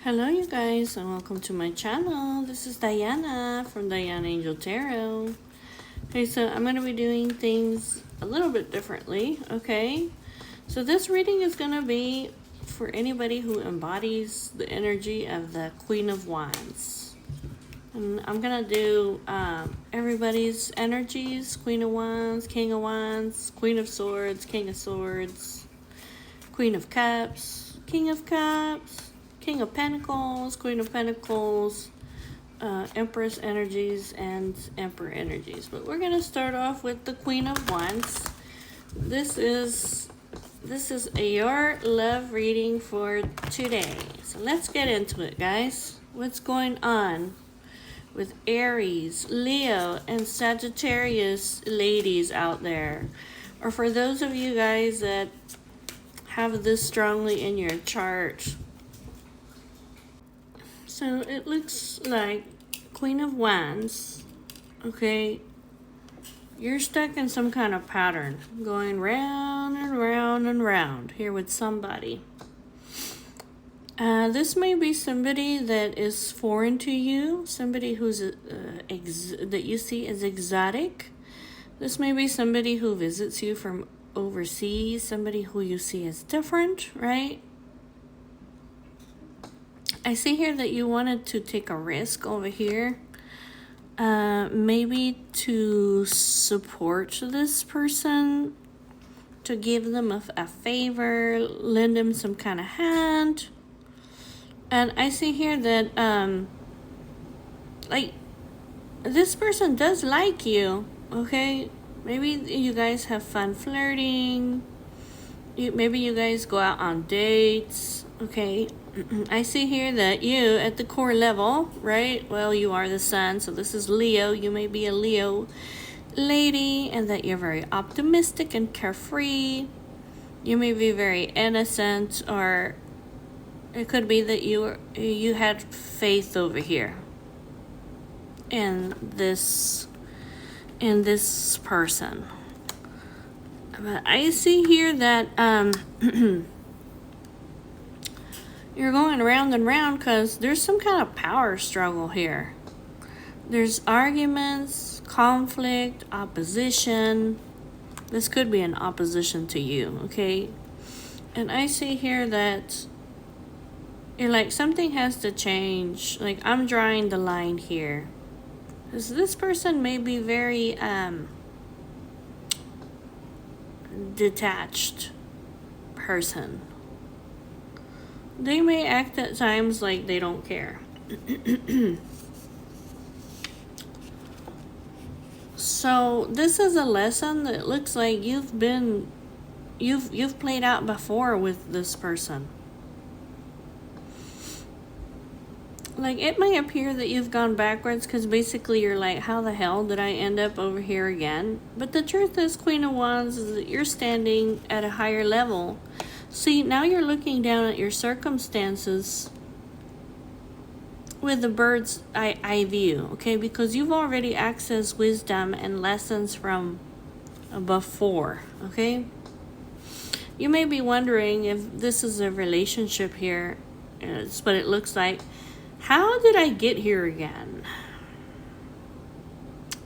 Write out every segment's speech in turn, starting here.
Hello you guys and welcome to my channel. This is Diana from Diana Angel Tarot. Okay, so I'm going to be doing things a little bit differently, okay? So this reading is going to be for anybody who embodies the energy of the Queen of Wands. And I'm going to do everybody's energies: Queen of Wands, King of Wands, Queen of Swords, King of Swords, Queen of Cups, King of Cups, King of Pentacles, Queen of Pentacles, Empress energies, and Emperor energies. But we're gonna start off with the Queen of Wands. This is your love reading for today. So let's get into it, guys. What's going on with Aries, Leo, and Sagittarius ladies out there? Or for those of you guys that have this strongly in your chart. So it looks like Queen of Wands, okay, you're stuck in some kind of pattern, going round and round and round here with somebody. This may be somebody that is foreign to you, somebody who's that you see as exotic. This may be somebody who visits you from overseas, somebody who you see as different, right? I see here that you wanted to take a risk over here, maybe to support this person, to give them a favor, lend them some kind of hand. And I see here that like this person does like you, okay? Maybe you guys have fun flirting. Maybe you guys go out on dates, okay? I see here that you, at the core level, right? Well, you are the sun, so this is Leo. You may be a Leo lady, and that you're very optimistic and carefree. You may be very innocent, or it could be that you had faith over here in this person. But I see here that you're going round and round because there's some kind of power struggle here. There's arguments, conflict, opposition. This could be an opposition to you, okay? And I see here that you're like, something has to change. Like, I'm drawing the line here. Because this person may be very detached person. They may act at times like they don't care. So this is a lesson that looks like you've played out before with this person. Like, it may appear that you've gone backwards because basically you're like, how the hell did I end up over here again? But the truth is, Queen of Wands, is that you're standing at a higher level. See, now you're looking down at your circumstances with the bird's eye view, okay? Because you've already accessed wisdom and lessons from before, okay? You may be wondering if this is a relationship here. It's what it looks like. How did I get here again?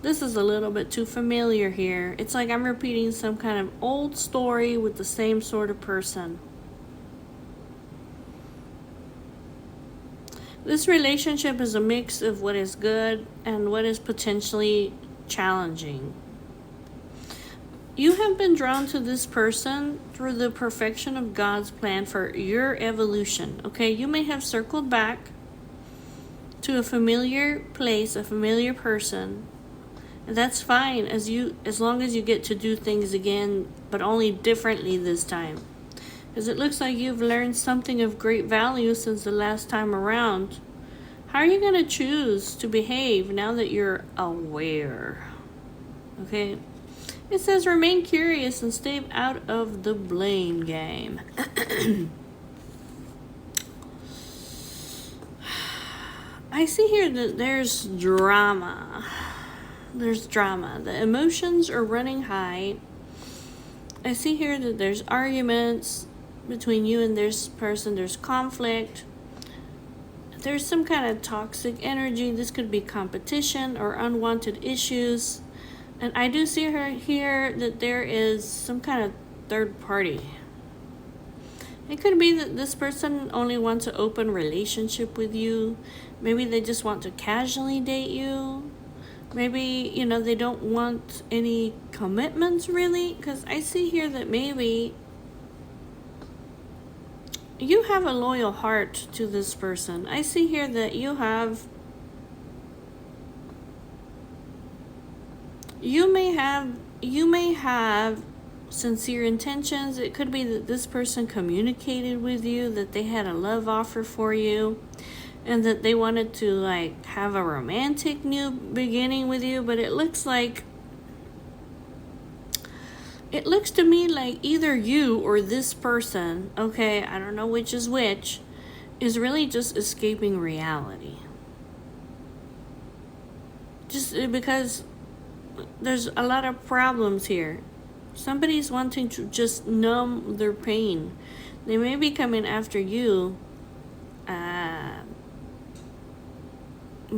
This is a little bit too familiar here. It's like I'm repeating some kind of old story with the same sort of person. This relationship is a mix of what is good and what is potentially challenging. You have been drawn to this person through the perfection of God's plan for your evolution, okay? You may have circled back to a familiar place, a familiar person. And that's fine as long as you get to do things again, but only differently this time. Because it looks like you've learned something of great value since the last time around. How are you going to choose to behave now that you're aware? Okay. It says remain curious and stay out of the blame game. I see here that there's drama. There's drama. The emotions are running high. I see here that there's arguments between you and this person. There's conflict. there's some kind of toxic energy. This could be competition or unwanted issues. And I do see her here that there is some kind of third party. It could be that this person only wants an open relationship with you. Maybe they just want to casually date you. Maybe, they don't want any commitments really. Because I see here that maybe you have a loyal heart to this person. I see here that you may have sincere intentions. It could be that this person communicated with you that they had a love offer for you and that they wanted to have a romantic new beginning with you, but it looks to me like either you or this person, okay, I don't know which is which, is really just escaping reality. Just because there's a lot of problems here. Somebody's wanting to just numb their pain. They may be coming after you.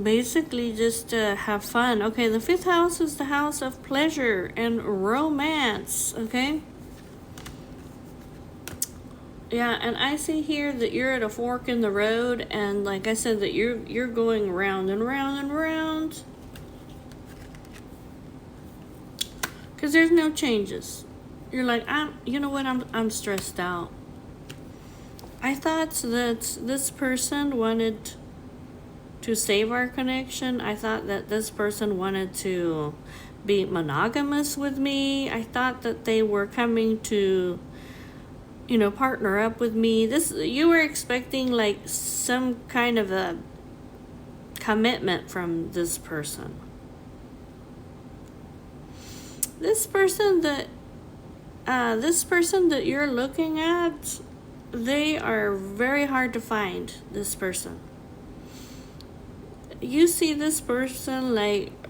Basically just to have fun. Okay, the 5th house is the house of pleasure and romance. Okay. Yeah, and I see here that you're at a fork in the road, and like I said, that you're going round and round and round. Because there's no changes. You're like, I'm stressed out. I thought that this person wanted to save our connection. I thought that this person wanted to be monogamous with me. I thought that they were coming to, partner up with me. You were expecting some kind of a commitment from this person. This person that you're looking at, they are very hard to find, this person. You see this person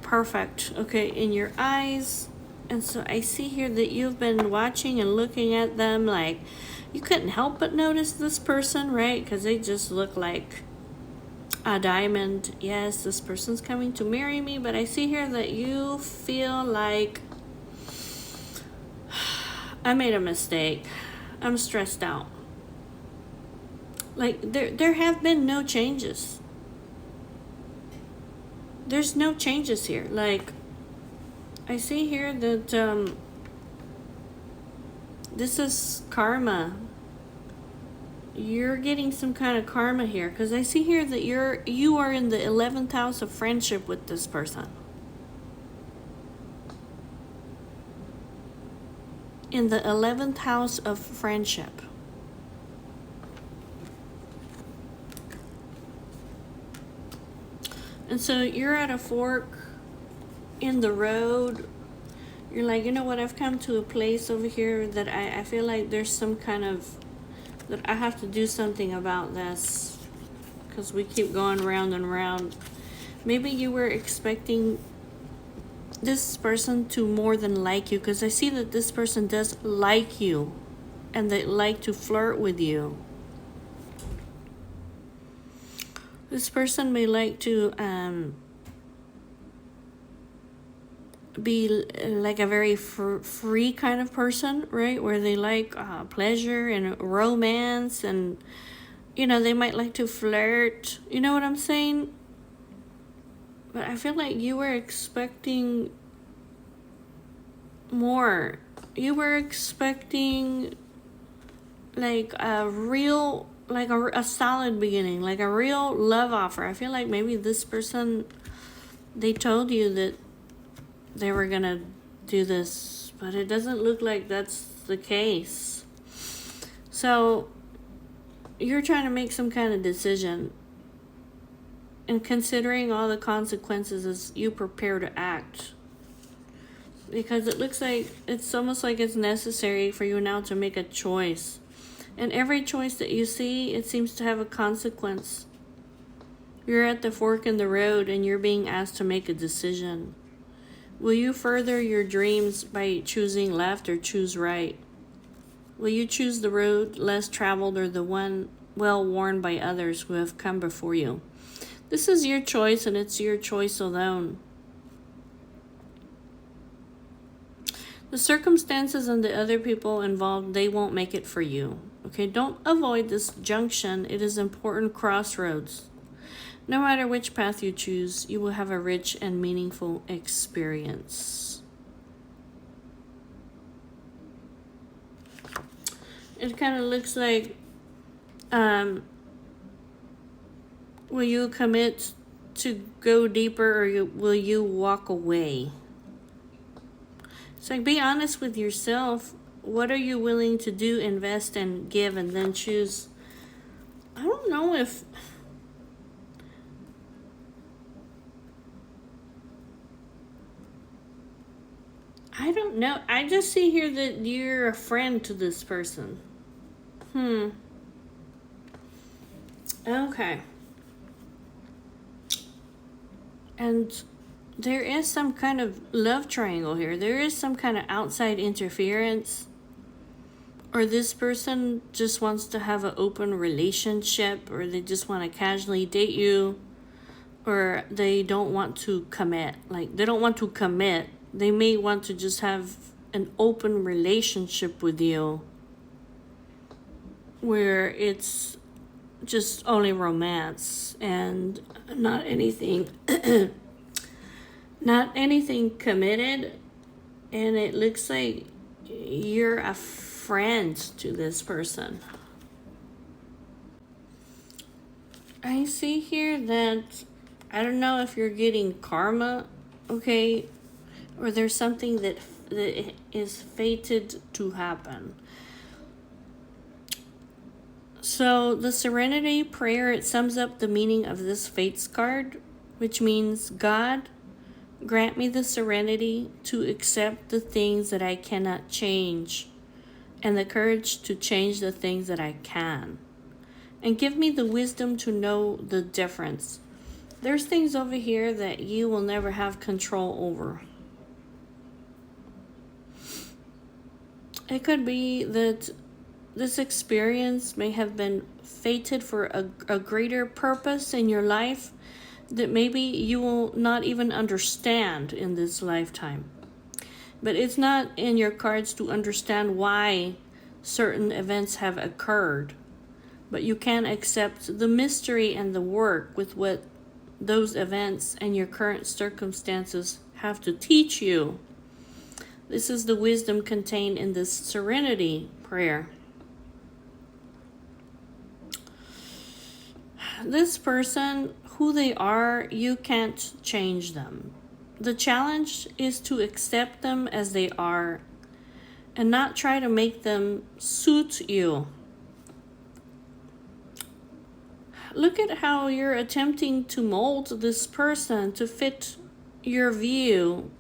perfect, okay, in your eyes. And so I see here that you've been watching and looking at them you couldn't help but notice this person, right? Because they just look like a diamond. Yes, this person's coming to marry me, but I see here that you feel like I made a mistake. I'm stressed out. There have been no changes. There's no changes here. I see here that this is karma. You're getting some kind of karma here, because I see here that you are in the 11th house of friendship with this person. In the 11th house of friendship. And so you're at a fork in the road. You're like, I've come to a place over here that I feel like there's some kind of, that I have to do something about this, because we keep going round and round. Maybe you were expecting this person to more than like you, because I see that this person does like you and they like to flirt with you. This person may like to be like a very free kind of person, right? Where they like pleasure and romance, and they might like to flirt. You know what I'm saying? But I feel like you were expecting more. You were expecting a real, a solid beginning, a real love offer. I feel like maybe this person, they told you that they were gonna do this, but it doesn't look like that's the case. So you're trying to make some kind of decision, and considering all the consequences as you prepare to act, because it looks like it's almost like it's necessary for you now to make a choice. And every choice that you see, it seems to have a consequence. You're at the fork in the road and you're being asked to make a decision. Will you further your dreams by choosing left or choose right? Will you choose the road less traveled or the one well worn by others who have come before you. This is your choice, and it's your choice alone. The circumstances and the other people involved, they won't make it for you. Okay, don't avoid this junction. It is important crossroads. No matter which path you choose, you will have a rich and meaningful experience. It kind of looks like, will you commit to go deeper, or will you walk away? It's like, be honest with yourself. What are you willing to do, invest, and give, and then choose? I don't know if... I don't know. I just see here that you're a friend to this person. Okay. And there is some kind of love triangle here. There is some kind of outside interference. Or this person just wants to have an open relationship, or they just want to casually date you, or they don't want to commit. Like, they don't want to commit. They may want to just have an open relationship with you where it's just only romance and not anything not anything committed. And it looks like you're a friend to this person. I see here that, I don't know if you're getting karma, okay, or there's something that is fated to happen. So the Serenity prayer, it sums up the meaning of this Fates card, which means, God, grant me the serenity to accept the things that I cannot change, and the courage to change the things that I can. And give me the wisdom to know the difference. There's things over here that you will never have control over. It could be that this experience may have been fated for a greater purpose in your life that maybe you will not even understand in this lifetime. But it's not in your cards to understand why certain events have occurred. But you can accept the mystery and the work with what those events and your current circumstances have to teach you. This is the wisdom contained in this Serenity prayer. This person, who they are, you can't change them. The challenge is to accept them as they are and not try to make them suit you. Look at how you're attempting to mold this person to fit your view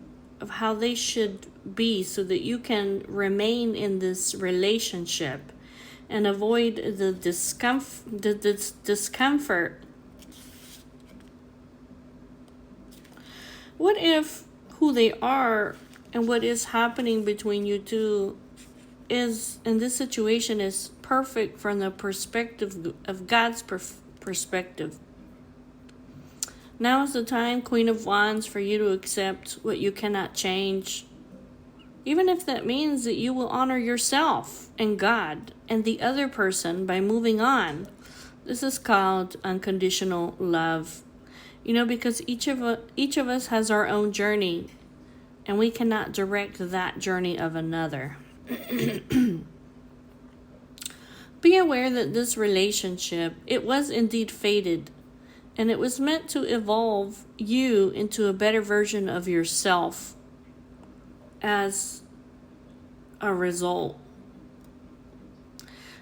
of how they should be so that you can remain in this relationship and avoid the discomfort. What if who they are and what is happening between you two is, in this situation, is perfect from the perspective of God's perspective? Now is the time, Queen of Wands, for you to accept what you cannot change. Even if that means that you will honor yourself and God and the other person by moving on. This is called unconditional love. You know, because each of us has our own journey, and we cannot direct that journey of another. Be aware that this relationship, it was indeed fated, and it was meant to evolve you into a better version of yourself as a result.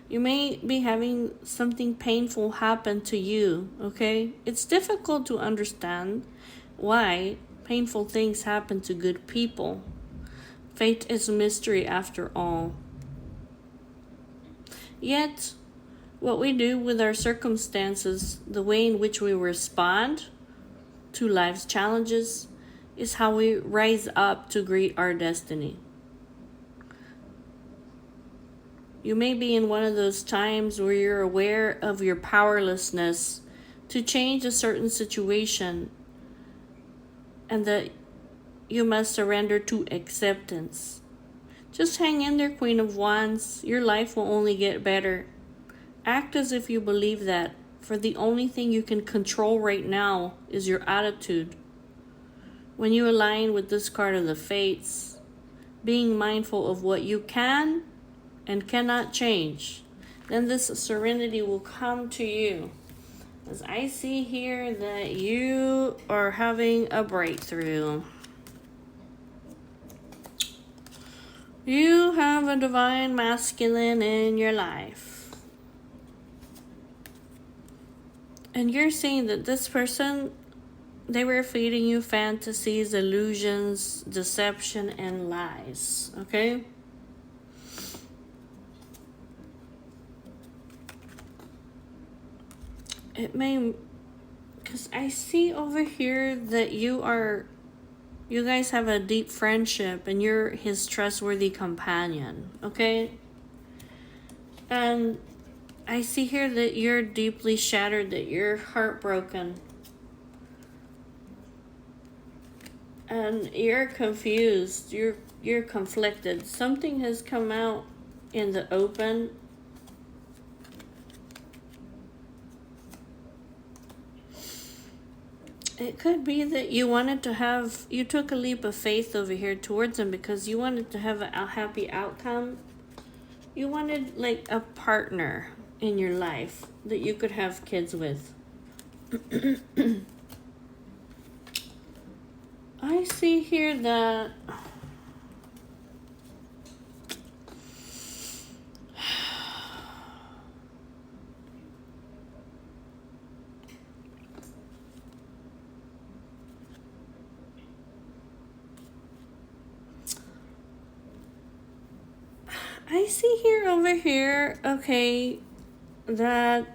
You may be having something painful happen to you, okay? It's difficult to understand why painful things happen to good people. Fate is a mystery after all. Yet, what we do with our circumstances, the way in which we respond to life's challenges, is how we rise up to greet our destiny. You may be in one of those times where you're aware of your powerlessness to change a certain situation and that you must surrender to acceptance. Just hang in there, Queen of Wands. Your life will only get better. Act as if you believe that, for the only thing you can control right now is your attitude. When you align with this card of the Fates, being mindful of what you can and cannot change, then this serenity will come to you. As I see here that you are having a breakthrough. You have a divine masculine in your life. And you're seeing that this person, they were feeding you fantasies, illusions, deception, and lies. Okay? It may, because I see over here that you guys have a deep friendship and you're his trustworthy companion, okay? And I see here that you're deeply shattered, that you're heartbroken. And you're confused, you're conflicted. Something has come out in the open. It could be that you took a leap of faith over here towards him because you wanted to have a happy outcome. You wanted like a partner in your life that you could have kids with. I see here that I see here over here, okay, that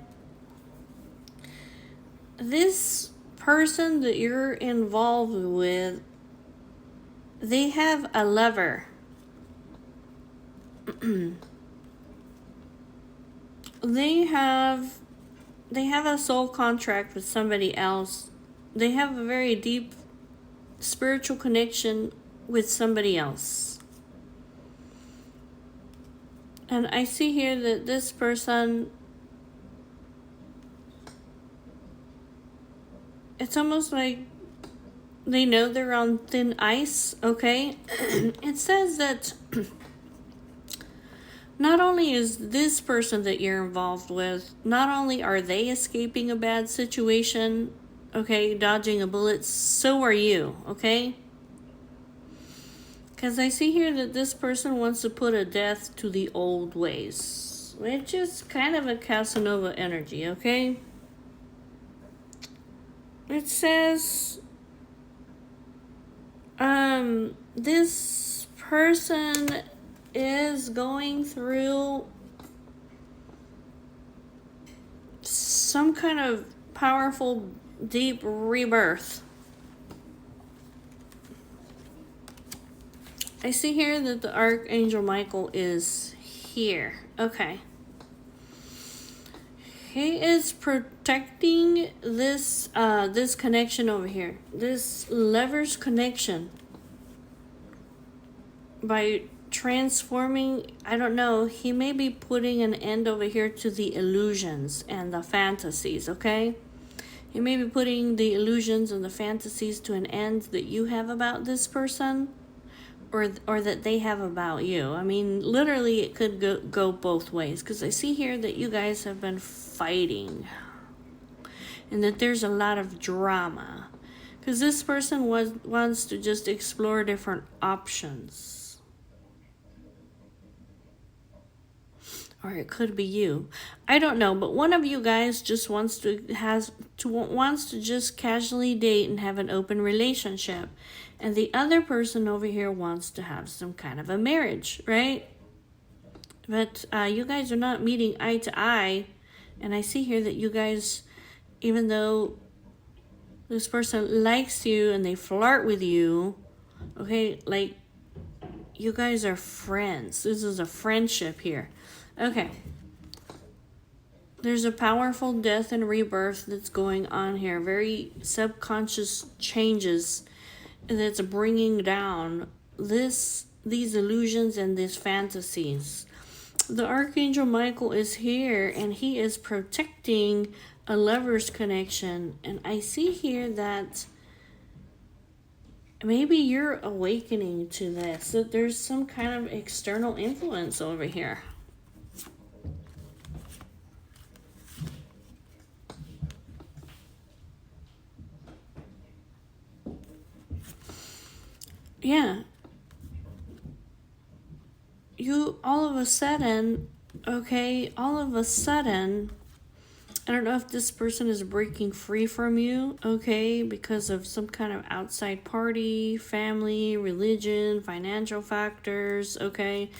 this person that you're involved with, they have a lover. They have a soul contract with somebody else. They have a very deep spiritual connection with somebody else. And I see here that this person, it's almost like they know they're on thin ice, okay? It says that not only is this person that you're involved with, not only are they escaping a bad situation, okay, dodging a bullet, so are you, okay? Because I see here that this person wants to put a death to the old ways, which is kind of a Casanova energy, okay? It says, this person is going through some kind of powerful, deep rebirth. I see here that the Archangel Michael is here. Okay. He is protecting this this connection over here. This lover's connection. By transforming, I don't know, he may be putting an end over here to the illusions and the fantasies, okay? He may be putting the illusions and the fantasies to an end that you have about this person. Or that they have about you. I mean, literally it could go both ways. Because I see here that you guys have been fighting. And that there's a lot of drama. Because this person wants to just explore different options. Or it could be you. I don't know. But one of you guys just wants to just casually date and have an open relationship. And the other person over here wants to have some kind of a marriage, right? But you guys are not meeting eye to eye. And I see here that you guys, even though this person likes you and they flirt with you, okay, like you guys are friends. This is a friendship here. Okay. There's a powerful death and rebirth that's going on here. Very subconscious changes that's bringing down these illusions and these fantasies. The Archangel Michael is here and he is protecting a lover's connection. And I see here that maybe you're awakening to this, that there's some kind of external influence over here. Yeah. You all of a sudden, I don't know if this person is breaking free from you, okay, because of some kind of outside party, family, religion, financial factors, okay.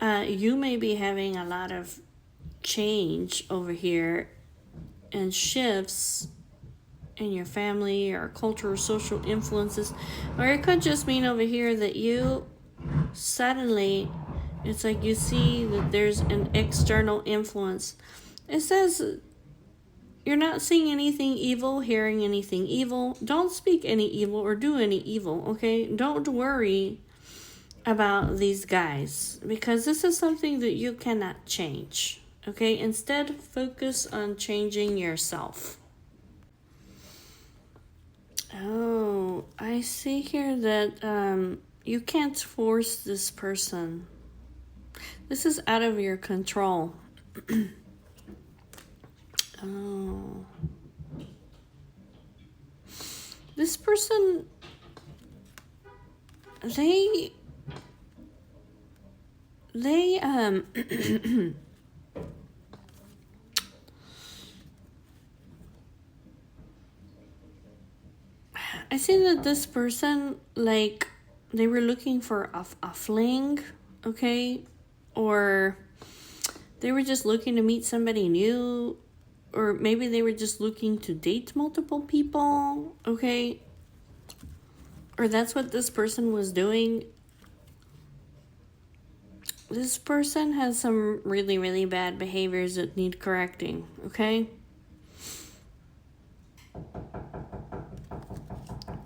You may be having a lot of change over here and shifts in your family or cultural social influences, or it could just mean over here that you suddenly, it's like you see that there's an external influence. It says you're not seeing anything evil, hearing anything evil. Don't speak any evil or do any evil, okay? Don't worry about these guys because this is something that you cannot change, okay? Instead, focus on changing yourself. Oh, I see here that you can't force this person. This is out of your control. Oh. This person, they I see that this person, like, they were looking for a fling, okay? Or they were just looking to meet somebody new. Or maybe they were just looking to date multiple people, okay? Or that's what this person was doing. This person has some really, really bad behaviors that need correcting, okay?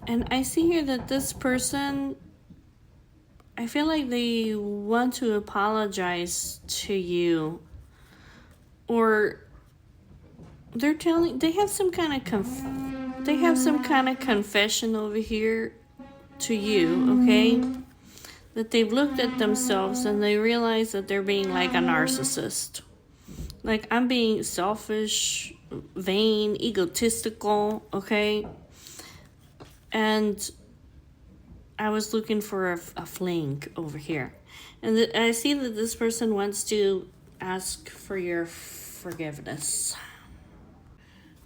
And I see here that this person, I feel like they want to apologize to you. Or they have some kind of confession over here to you, okay? That they've looked at themselves and they realize that they're being like a narcissist. Like, I'm being selfish, vain, egotistical, okay? And I was looking for a fling over here. And I see that this person wants to ask for your forgiveness.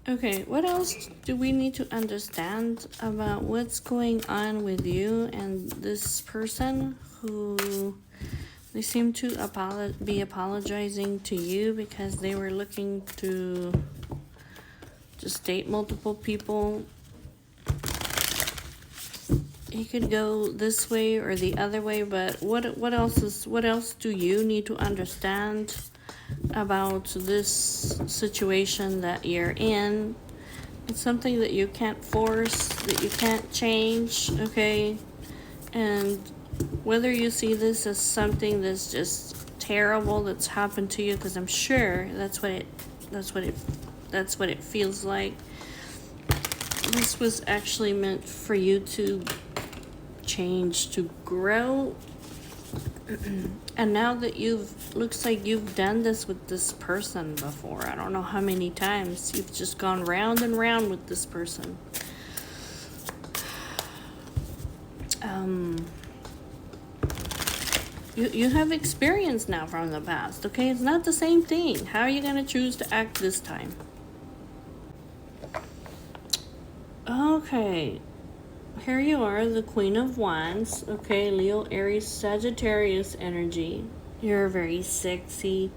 Okay, what else do we need to understand about what's going on with you and this person who they seem to be apologizing to you because they were looking to just date multiple people? He could go this way or the other way, but what else do you need to understand about this situation that you're in? It's something that you can't force, that you can't change, okay? And whether you see this as something that's just terrible that's happened to you, because I'm sure that's what it feels like. This was actually meant for you to change, to grow. And now that looks like you've done this with this person before. I don't know how many times you've just gone round and round with this person. You have experience now from the past, okay? It's not the same thing. How are you going to choose to act this time? Okay. Here you are, the Queen of Wands, okay, Leo, Aries, Sagittarius energy. You're very sexy,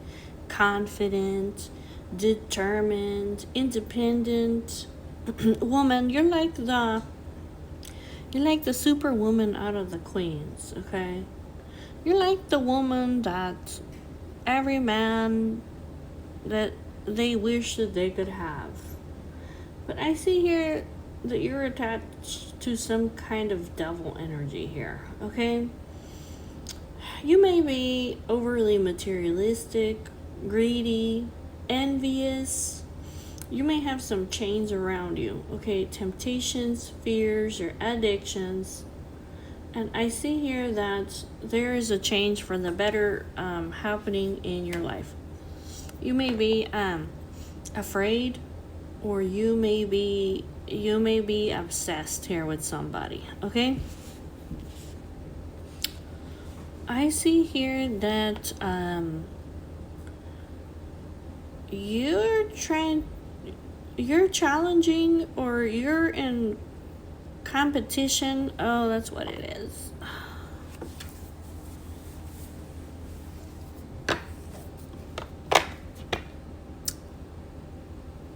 confident, determined, independent woman. You're like the superwoman out of the queens, okay? You're like the woman that every man that they wish that they could have. But I see here that you're attached to some kind of devil energy here, okay? You may be overly materialistic, greedy, envious. You may have some chains around you, okay? Temptations, fears, or addictions. And I see here that there is a change for the better happening in your life. You may be afraid, or you may be obsessed here with somebody, okay? I see here that you're challenging, or you're in competition. Oh, that's what it is.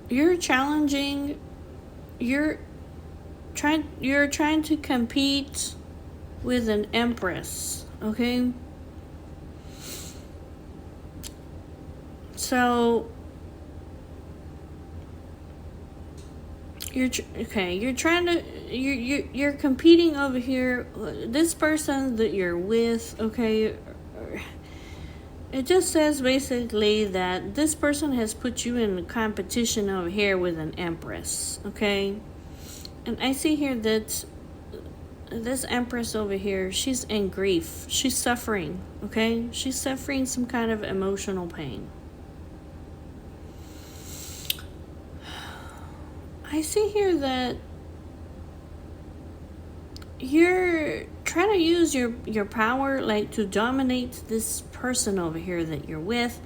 You're challenging, you're trying to compete with an empress, okay? So you're competing over here. This person that you're with, okay, it just says basically that this person has put you in a competition over here with an empress, okay? And I see here that this empress over here, she's in grief. She's suffering, okay? She's suffering some kind of emotional pain. I see here that you're trying to use your power, like, to dominate this person over here that you're with,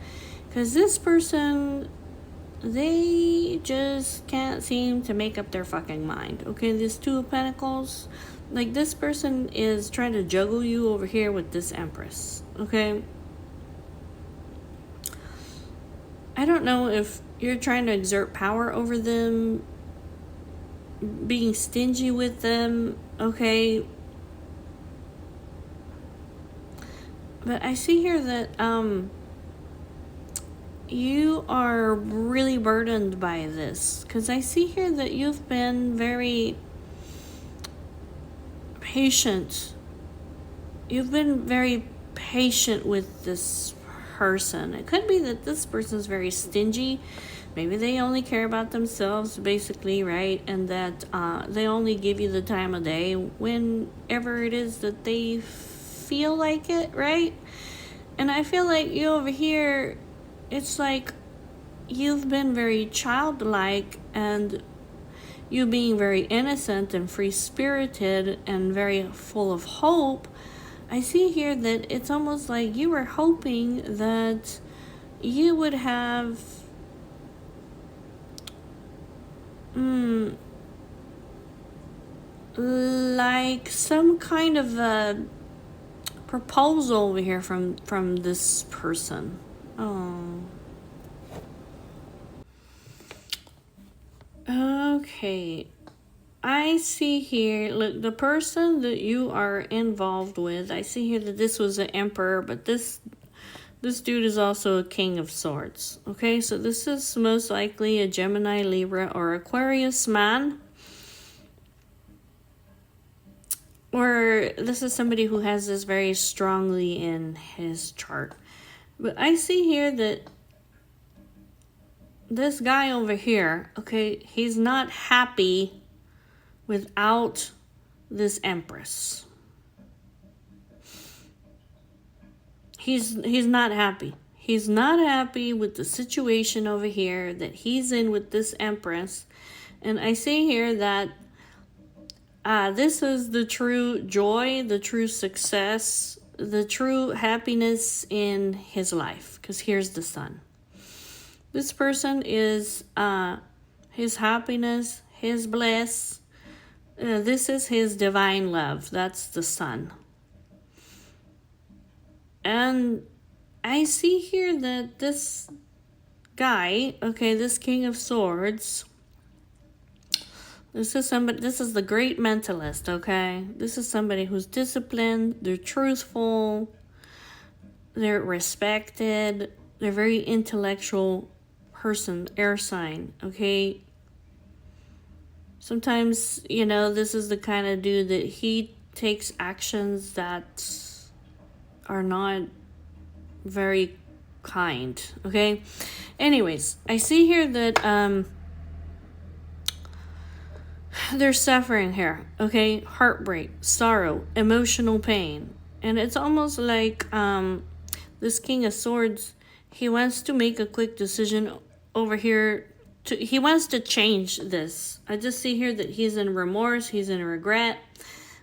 because this person, they just can't seem to make up their fucking mind, okay? This Two of Pentacles, like, this person is trying to juggle you over here with this empress, okay? I don't know if you're trying to exert power over them, being stingy with them, okay? But I see here that you are really burdened by this, because I see here that you've been very patient. You've been very patient with this person. It could be that this person's very stingy. Maybe they only care about themselves, basically, right? And that they only give you the time of day whenever it is that they feel like it, right? And I feel like you over here, it's like you've been very childlike, and you being very innocent and free-spirited and very full of hope. I see here that it's almost like you were hoping that you would have like some kind of a proposal over here from this person. Oh. Okay. I see here, look, the person that you are involved with, I see here that this was an emperor, but this dude is also a king of swords. Okay, so this is most likely a Gemini, Libra, or Aquarius man. Or this is somebody who has this very strongly in his chart. But I see here that this guy over here, okay, he's not happy without this empress. He's not happy. He's not happy with the situation over here that he's in with this empress. And I see here that this is the true joy, the true success, the true happiness in his life. Because here's the sun. This person is his happiness, his bliss. This is his divine love. That's the sun. And I see here that this guy, okay, this King of Swords, this is the great mentalist, okay? This is somebody who's disciplined, they're truthful, They're respected. They're very intellectual person, air sign, okay? Sometimes, you know, this is the kind of dude that he takes actions that are not very kind, okay? Anyways, I see here that there's suffering here, okay? Heartbreak, sorrow, emotional pain. And it's almost like this King of Swords, he wants to make a quick decision over here. He wants to change this. I just see here that he's in remorse, he's in regret.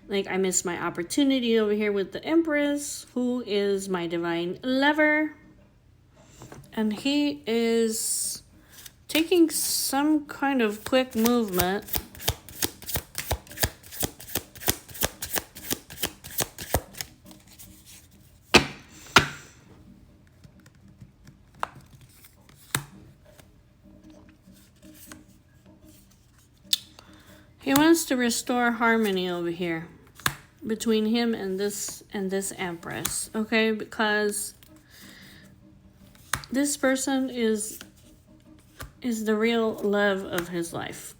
Like, I missed my opportunity over here with the Empress, who is my divine lover. And he is taking some kind of quick movement. He wants to restore harmony over here between him and this Empress, okay? Because this person is the real love of his life.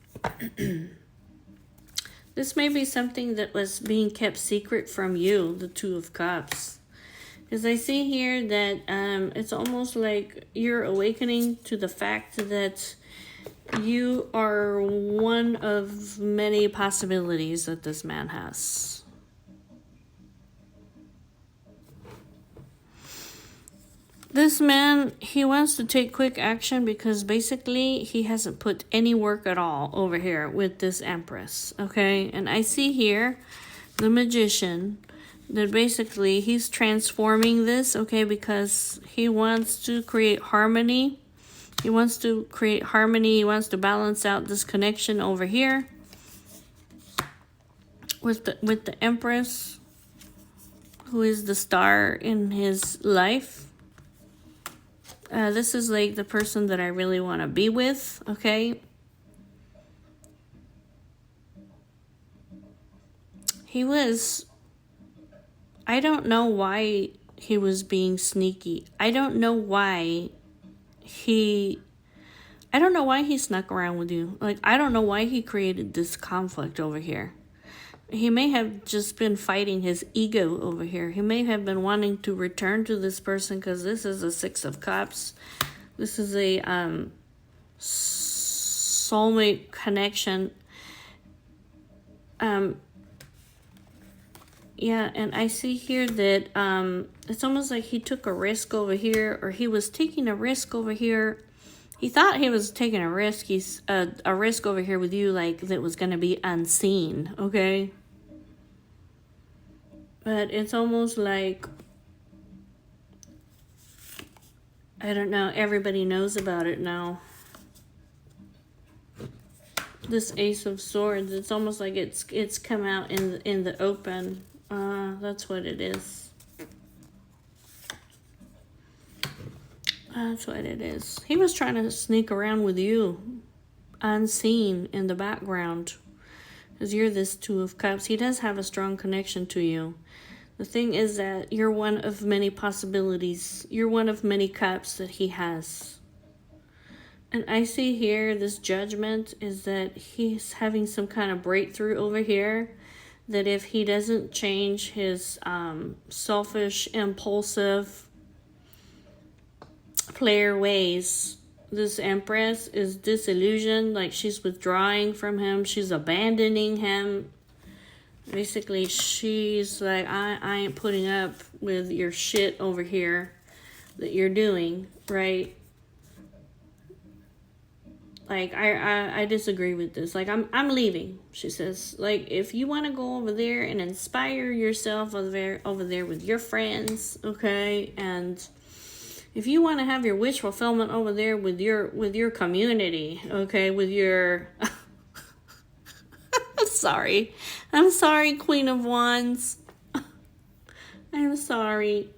This may be something that was being kept secret from you, the Two of Cups. Because I see here that it's almost like you're awakening to the fact that you are one of many possibilities that this man has. This man, he wants to take quick action because basically he hasn't put any work at all over here with this Empress, okay? And I see here the Magician, that basically he's transforming this, okay, because he wants to create harmony. He wants to create harmony. He wants to balance out this connection over here with the Empress, who is the star in his life. This is like the person that I really want to be with, okay? He was... I don't know why he was being sneaky. I don't know why he snuck around with you. Like, I don't know why he created this conflict over here. He may have just been fighting his ego over here. He may have been wanting to return to this person because this is a Six of Cups. This is a soulmate connection. Yeah, and I see here that it's almost like he took a risk over here, or he was taking a risk over here. He thought he was taking a risk. He's a risk over here with you, like that was going to be unseen, okay? But it's almost like, I don't know, everybody knows about it now. This Ace of Swords, it's almost like it's come out in the open. That's what it is. That's what it is. He was trying to sneak around with you, unseen in the background, because you're this Two of Cups. He does have a strong connection to you. The thing is that you're one of many possibilities. You're one of many cups that he has. And I see here, this Judgment is that he's having some kind of breakthrough over here. That if he doesn't change his selfish, impulsive player ways, this Empress is disillusioned, like she's withdrawing from him, she's abandoning him. Basically, she's like, I ain't putting up with your shit over here that you're doing, right? Like, I disagree with this. Like, I'm leaving, she says. Like, if you want to go over there and inspire yourself over there with your friends, okay? And if you want to have your wish fulfillment over there with your community, okay? With your... I'm sorry, Queen of Wands. I'm sorry.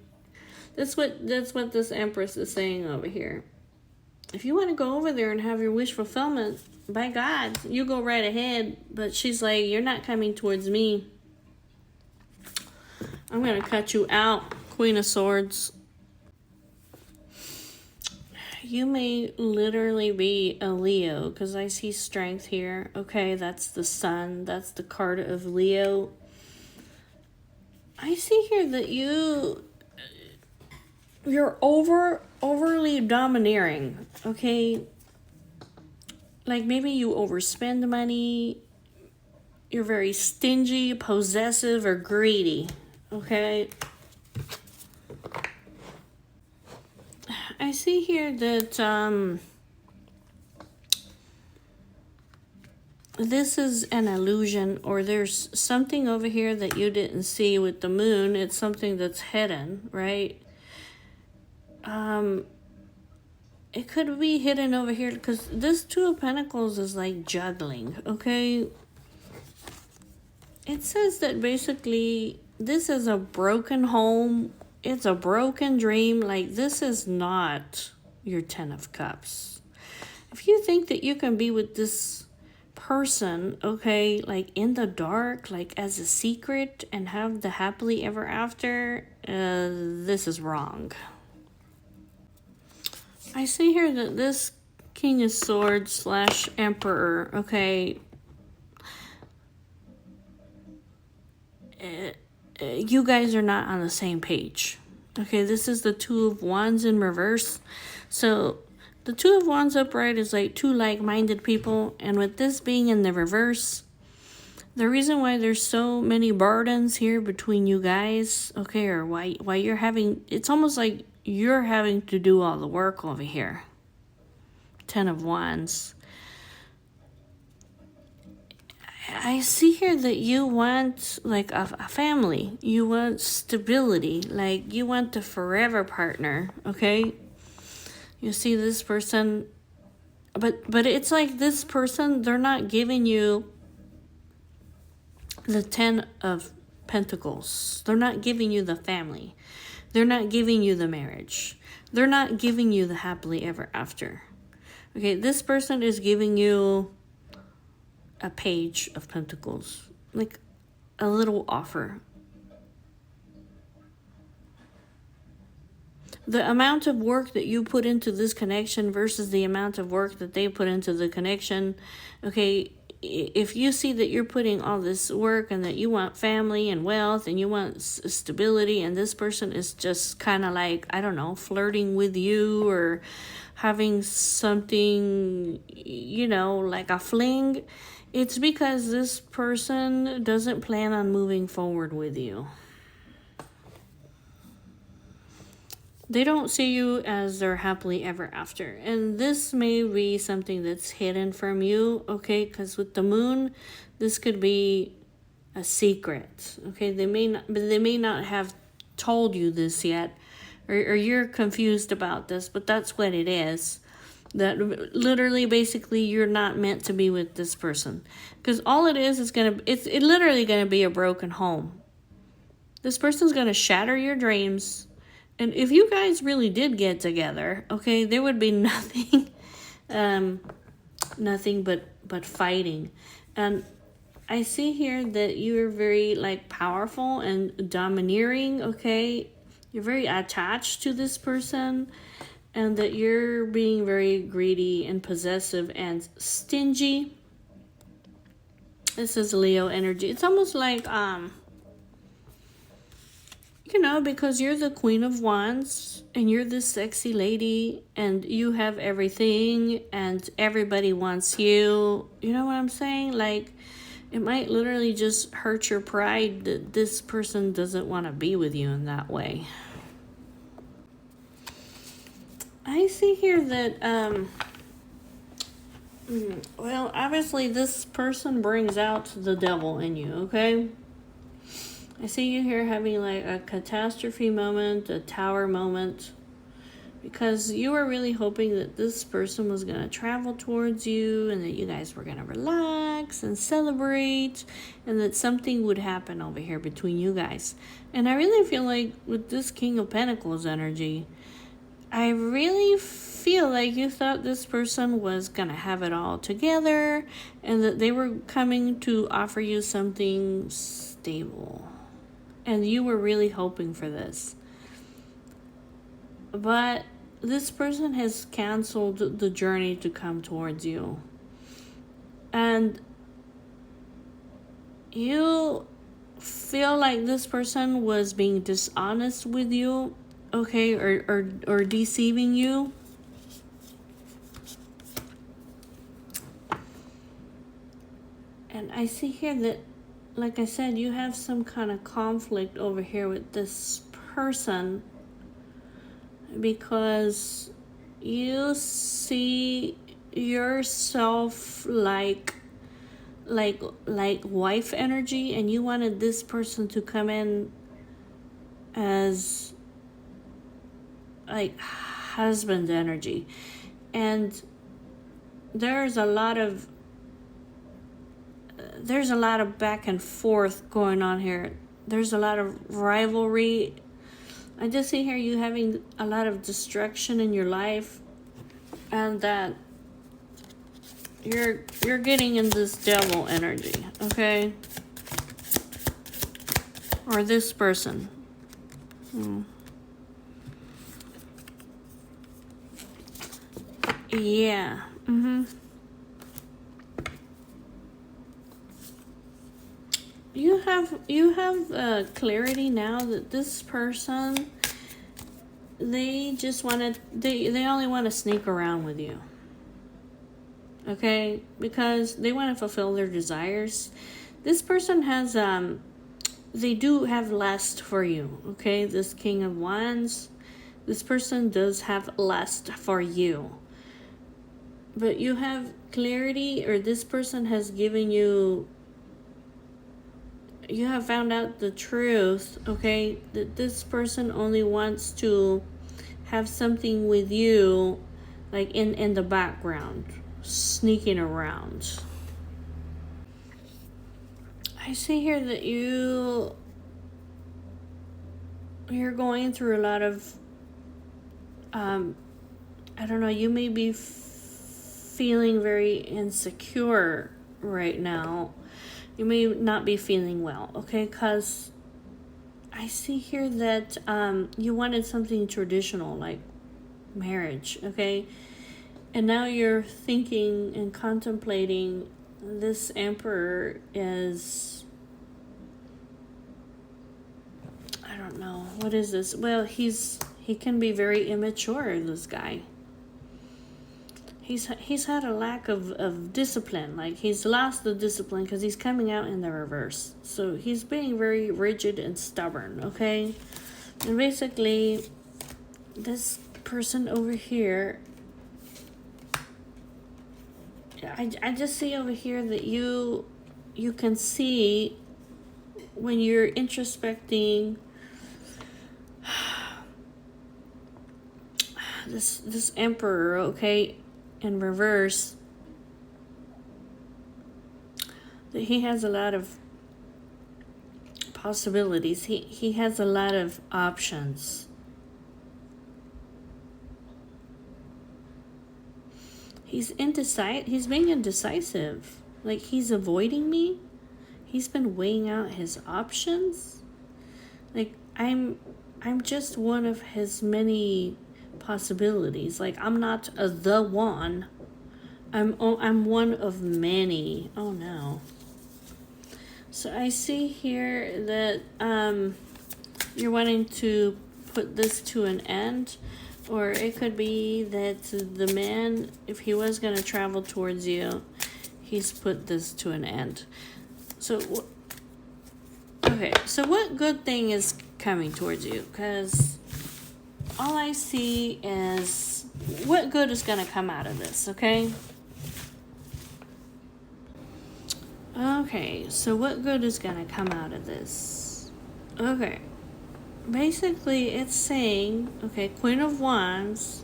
That's what this Empress is saying over here. If you want to go over there and have your wish fulfillment, by God, you go right ahead. But she's like, you're not coming towards me. I'm going to cut you out, Queen of Swords. You may literally be a Leo because I see strength here. Okay, that's the sun. That's the card of Leo. I see here that you're overly domineering. Okay, like maybe you overspend money. You're very stingy, possessive, or greedy. Okay. I see here that this is an illusion, or there's something over here that you didn't see with the moon. It's something that's hidden, right? It could be hidden over here because this Two of Pentacles is like juggling, okay? It says that basically this is a broken home. It's a broken dream. Like, this is not your Ten of Cups. If you think that you can be with this person, okay, like in the dark, like as a secret, and have the happily ever after, this is wrong. I see here that this King of Swords / Emperor, okay, you guys are not on the same page. Okay, this is the Two of Wands in reverse. So the Two of Wands upright is like two like-minded people, and with this being in the reverse, the reason why there's so many burdens here between you guys, okay, or why you're having, it's almost like you're having to do all the work over here. Ten of Wands. I see here that you want like a family. You want stability. Like, you want the forever partner, okay? You see this person, but it's like this person, they're not giving you the Ten of Pentacles. They're not giving you the family. They're not giving you the marriage. They're not giving you the happily ever after. Okay, this person is giving you a Page of Pentacles, like a little offer. The amount of work that you put into this connection versus the amount of work that they put into the connection, okay, if you see that you're putting all this work and that you want family and wealth and you want stability, and this person is just kind of like, I don't know, flirting with you or having something, you know, like a fling, it's because this person doesn't plan on moving forward with you. They don't see you as their happily ever after. And this may be something that's hidden from you, okay? Because with the moon, this could be a secret, okay? They may not have told you this yet, or you're confused about this, but that's what it is. That literally, basically, you're not meant to be with this person. Because all it is it's literally gonna be a broken home. This person's gonna shatter your dreams. And if you guys really did get together, okay, there would be nothing, nothing but fighting. And I see here that you're very like powerful and domineering, okay? You're very attached to this person, and that you're being very greedy and possessive and stingy. This is Leo energy. It's almost like, you know, because you're the Queen of Wands and you're this sexy lady and you have everything and everybody wants you. You know what I'm saying? Like, it might literally just hurt your pride that this person doesn't want to be with you in that way. I see here that, well, obviously this person brings out the devil in you, okay? I see you here having like a catastrophe moment, a tower moment, because you were really hoping that this person was going to travel towards you and that you guys were going to relax and celebrate and that something would happen over here between you guys. And I really feel like with this King of Pentacles energy, I really feel like you thought this person was going to have it all together and that they were coming to offer you something stable. And you were really hoping for this. But this person has canceled the journey to come towards you. And you feel like this person was being dishonest with you, okay, or deceiving you. And I see here that, like I said, you have some kind of conflict over here with this person, because you see yourself like wife energy, and you wanted this person to come in as like husband energy. And there's a lot of back and forth going on here. There's a lot of rivalry. I just see here you having a lot of destruction in your life, and that you're getting in this devil energy, okay? Or this person. Yeah. You have clarity now that this person, they just they only want to sneak around with you, okay? Because they want to fulfill their desires. This person has they do have lust for you, okay? This King of Wands, this person does have lust for you, but you have clarity, or this person has given you, you have found out the truth, okay, that this person only wants to have something with you, like in the background, sneaking around. I see here that you're going through a lot of I don't know, you may be feeling very insecure right now. You may not be feeling well, okay? Because I see here that you wanted something traditional, like marriage, okay? And now you're thinking and contemplating, this Emperor is, I don't know, what is this? Well, he can be very immature, this guy. He's had a lack of discipline. Like, he's lost the discipline because he's coming out in the reverse. So he's being very rigid and stubborn, okay? And basically, this person over here, I just see over here that you can see when you're introspecting this Emperor, okay, in reverse, that he has a lot of possibilities. He has a lot of options. He's being indecisive. Like, he's avoiding me. He's been weighing out his options. Like, I'm just one of his many possibilities. Like, I'm not the one. I'm one of many. Oh no. So I see here that you're wanting to put this to an end, or it could be that the man, if he was going to travel towards you, he's put this to an end. So okay, so what good thing is coming towards you? Because all I see is what good is going to come out of this, okay? Okay, so what good is going to come out of this? Okay, basically it's saying, okay, Queen of Wands,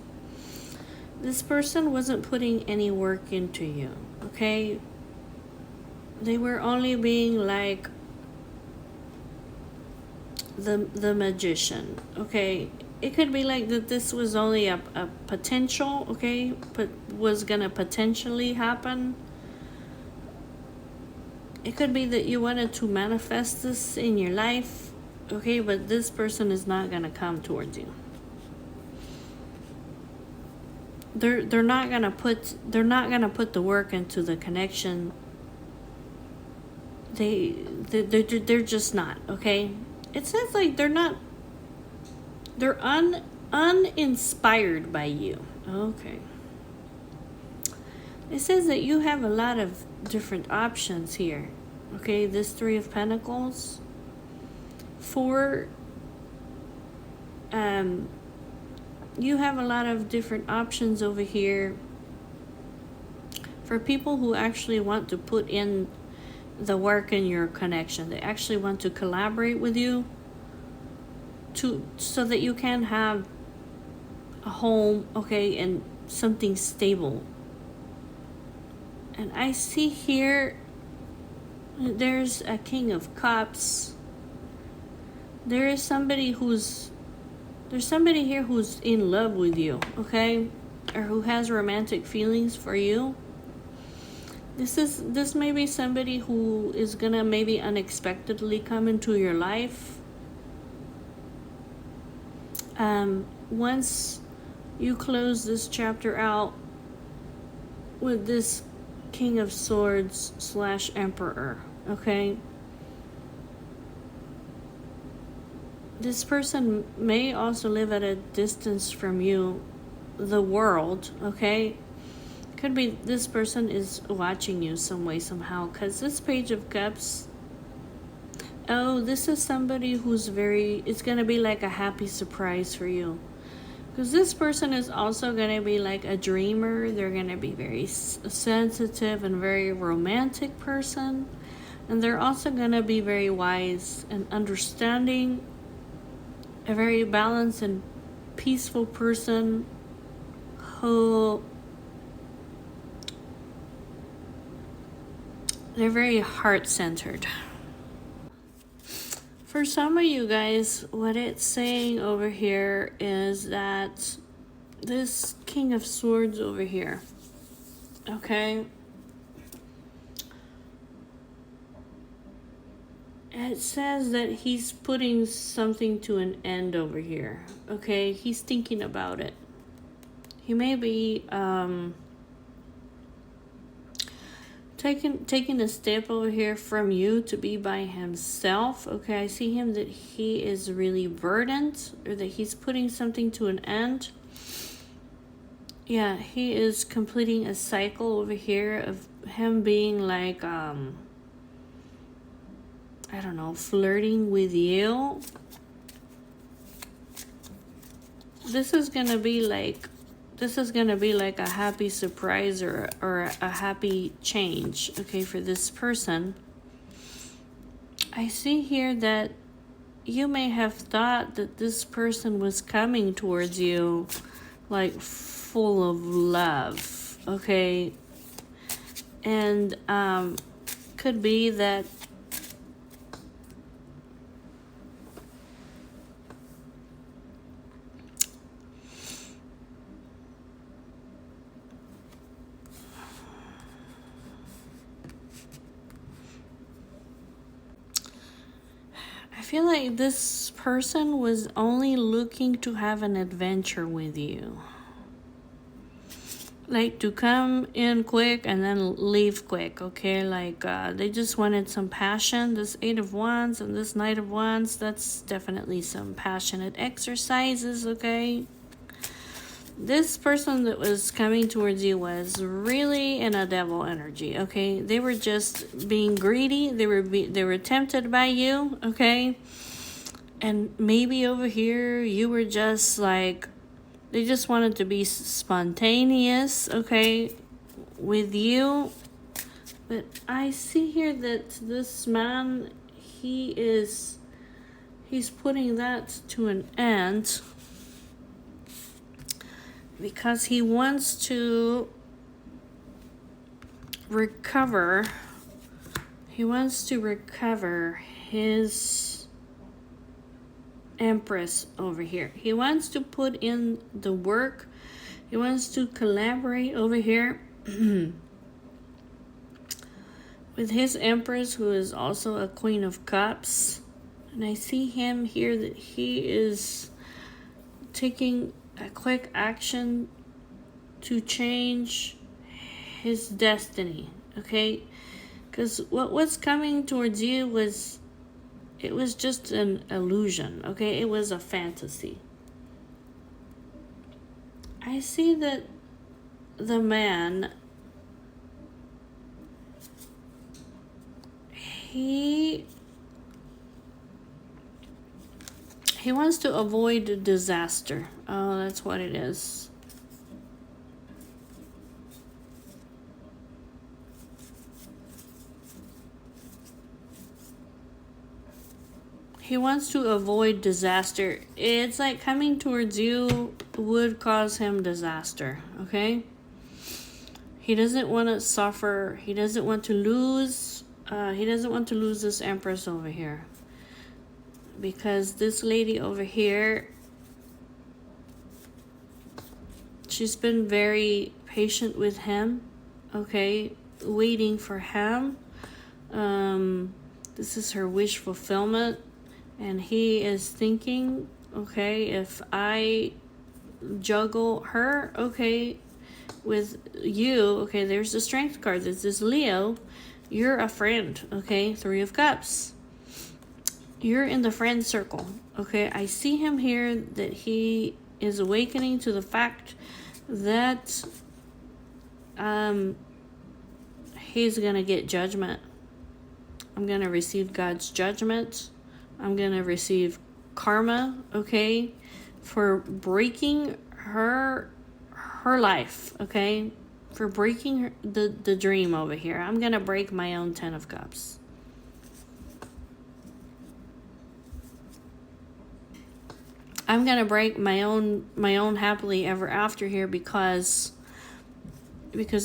this person wasn't putting any work into you, okay? They were only being like the magician, okay? It could be like that this was only a potential, okay, but was gonna potentially happen. It could be that you wanted to manifest this in your life, okay, but this person is not gonna come towards you. they're not gonna put the work into the connection. They're just not, okay? It says like they're uninspired by you. Okay. It says that you have a lot of different options here. Okay, this Three of Pentacles. You have a lot of different options over here for people who actually want to put in the work in your connection. They actually want to collaborate with you so that you can have a home, okay, and something stable. And I see here there's a King of Cups. There's somebody here who's in love with you, okay? Or who has romantic feelings for you. This may be somebody who is gonna maybe unexpectedly come into your life. Once you close this chapter out with this King of Swords / Emperor, okay? This person may also live at a distance from you, the world, okay? Could be this person is watching you some way, somehow, because this Page of Cups, oh, this is somebody who's it's going to be like a happy surprise for you. Because this person is also going to be like a dreamer. They're going to be very sensitive and very romantic person. And they're also going to be very wise and understanding. A very balanced and peaceful person who they're very heart-centered. For some of you guys, what it's saying over here is that this King of Swords over here, okay, it says that he's putting something to an end over here, okay? He's thinking about it. He may be taking a step over here from you to be by himself, okay? I see him that he is really burdened, or that he's putting something to an end. Yeah, he is completing a cycle over here of him being like, I don't know, flirting with you. This is gonna be like a happy surprise or a happy change, okay, for this person. I see here that you may have thought that this person was coming towards you like full of love, okay? And could be that I feel like this person was only looking to have an adventure with you. Like to come in quick and then leave quick, okay? Like they just wanted some passion. This Eight of Wands and this Knight of Wands, that's definitely some passionate exercises, okay? This person that was coming towards you was really in a devil energy, okay? They were just being greedy. They were tempted by you, okay? And maybe over here you were just like, they just wanted to be spontaneous, okay, with you. But I see here that this man, he's putting that to an end because he wants to recover. He wants to recover his Empress over here. He wants to put in the work. He wants to collaborate over here with his Empress, who is also a Queen of Cups. And I see him here that he is taking a quick action to change his destiny, okay? Because what was coming towards you was, it was just an illusion, okay? It was a fantasy. I see that the man, he wants to avoid disaster. Oh, that's what it is. He wants to avoid disaster. It's like coming towards you would cause him disaster, okay? He doesn't want to suffer. He doesn't want to lose. He doesn't want to lose this Empress over here. Because this lady over here, she's been very patient with him, okay? Waiting for him. This is her wish fulfillment. And he is thinking, okay, if I juggle her, okay, with you, okay, there's the Strength card. This is Leo. You're a friend, okay? 3 of Cups. You're in the friend circle, okay? I see him here that he is awakening to the fact that he's going to get judgment. I'm going to receive God's judgment. I'm going to receive karma, okay, for breaking her life, okay, for breaking the dream over here. I'm going to break my own 10 of Cups. I'm going to break my own happily ever after here because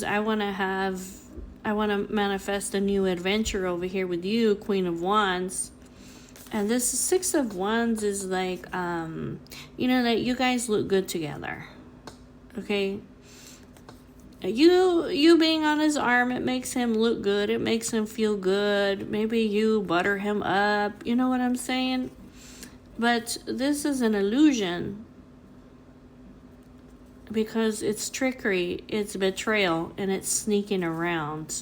I want to manifest a new adventure over here with you, Queen of Wands. And this 6 of Wands is like, that you guys look good together. Okay? You being on his arm, it makes him look good. It makes him feel good. Maybe you butter him up. You know what I'm saying? But this is an illusion. Because it's trickery, it's betrayal, and it's sneaking around.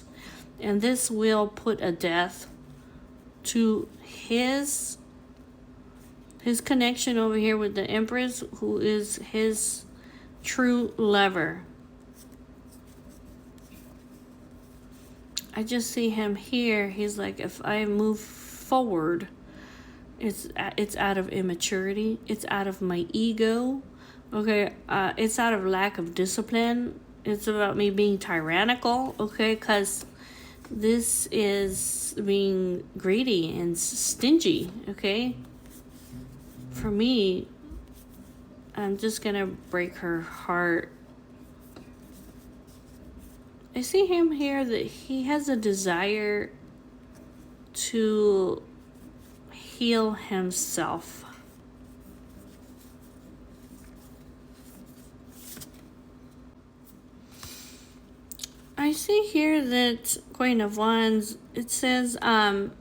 And this will put a death to his connection over here with the Empress, who is his true lover. I just see him here. He's like, if I move forward, it's out of immaturity. It's out of my ego. Okay, it's out of lack of discipline. It's about me being tyrannical. Okay, because this is being greedy and stingy, okay? For me, I'm just gonna break her heart. I see him here that he has a desire to heal himself. I see here that Queen of Wands, it says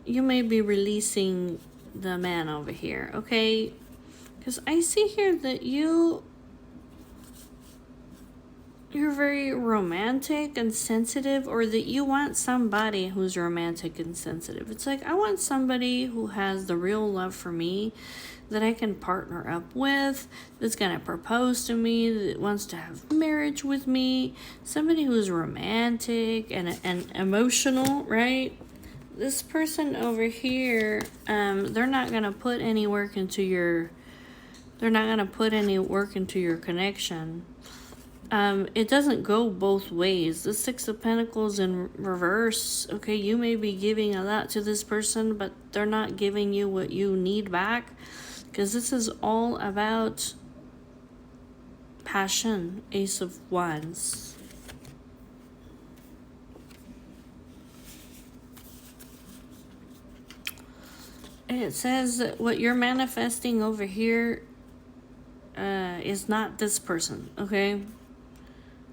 you may be releasing the man over here, okay? Because I see here that you're very romantic and sensitive, or that you want somebody who's romantic and sensitive. It's like, I want somebody who has the real love for me, that I can partner up with, that's going to propose to me, that wants to have marriage with me, somebody who's romantic and emotional, right? This person over here, they're not going to put any work into your connection. It doesn't go both ways. The 6 of Pentacles in reverse, okay, you may be giving a lot to this person, but they're not giving you what you need back. Because this is all about passion, Ace of Wands. It says that what you're manifesting over here is not this person, okay?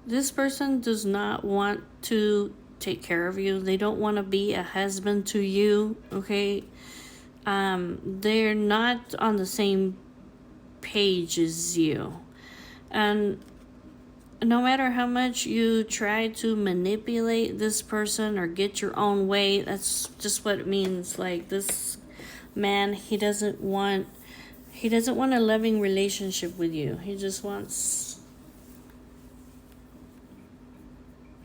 This person does not want to take care of you. They don't want to be a husband to you, okay? They're not on the same page as you. And no matter how much you try to manipulate this person or get your own way, that's just what it means. Like, this man, he doesn't want a loving relationship with you. He just wants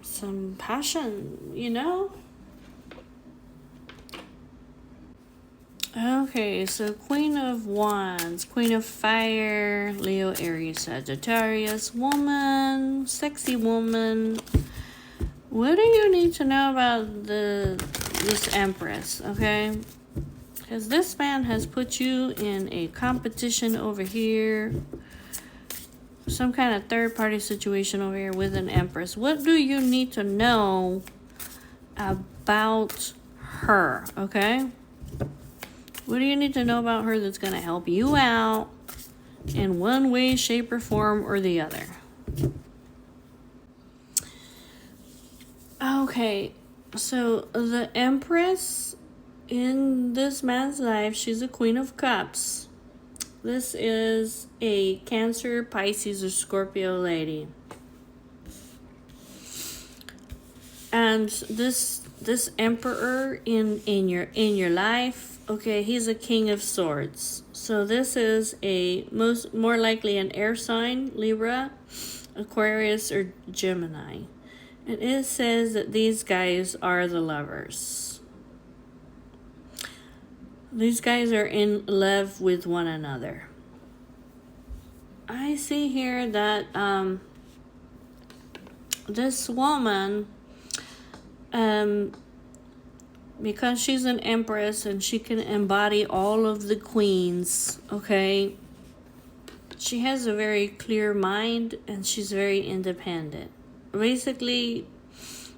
some passion, you know? Okay, so Queen of Wands, Queen of Fire, Leo, Aries, Sagittarius, woman, sexy woman. What do you need to know about this Empress, okay? Because this man has put you in a competition over here. Some kind of third-party situation over here with an Empress. What do you need to know about her, okay? What do you need to know about her that's going to help you out in one way, shape, or form or the other? Okay, so the Empress in this man's life, she's a Queen of Cups. This is a Cancer, Pisces, or Scorpio lady. And this Emperor in your life, okay, he's a King of Swords. So this is more likely an air sign, Libra, Aquarius, or Gemini. And it says that these guys are the lovers. These guys are in love with one another. I see here that this woman, because she's an Empress and she can embody all of the queens, okay? She has a very clear mind and she's very independent. Basically,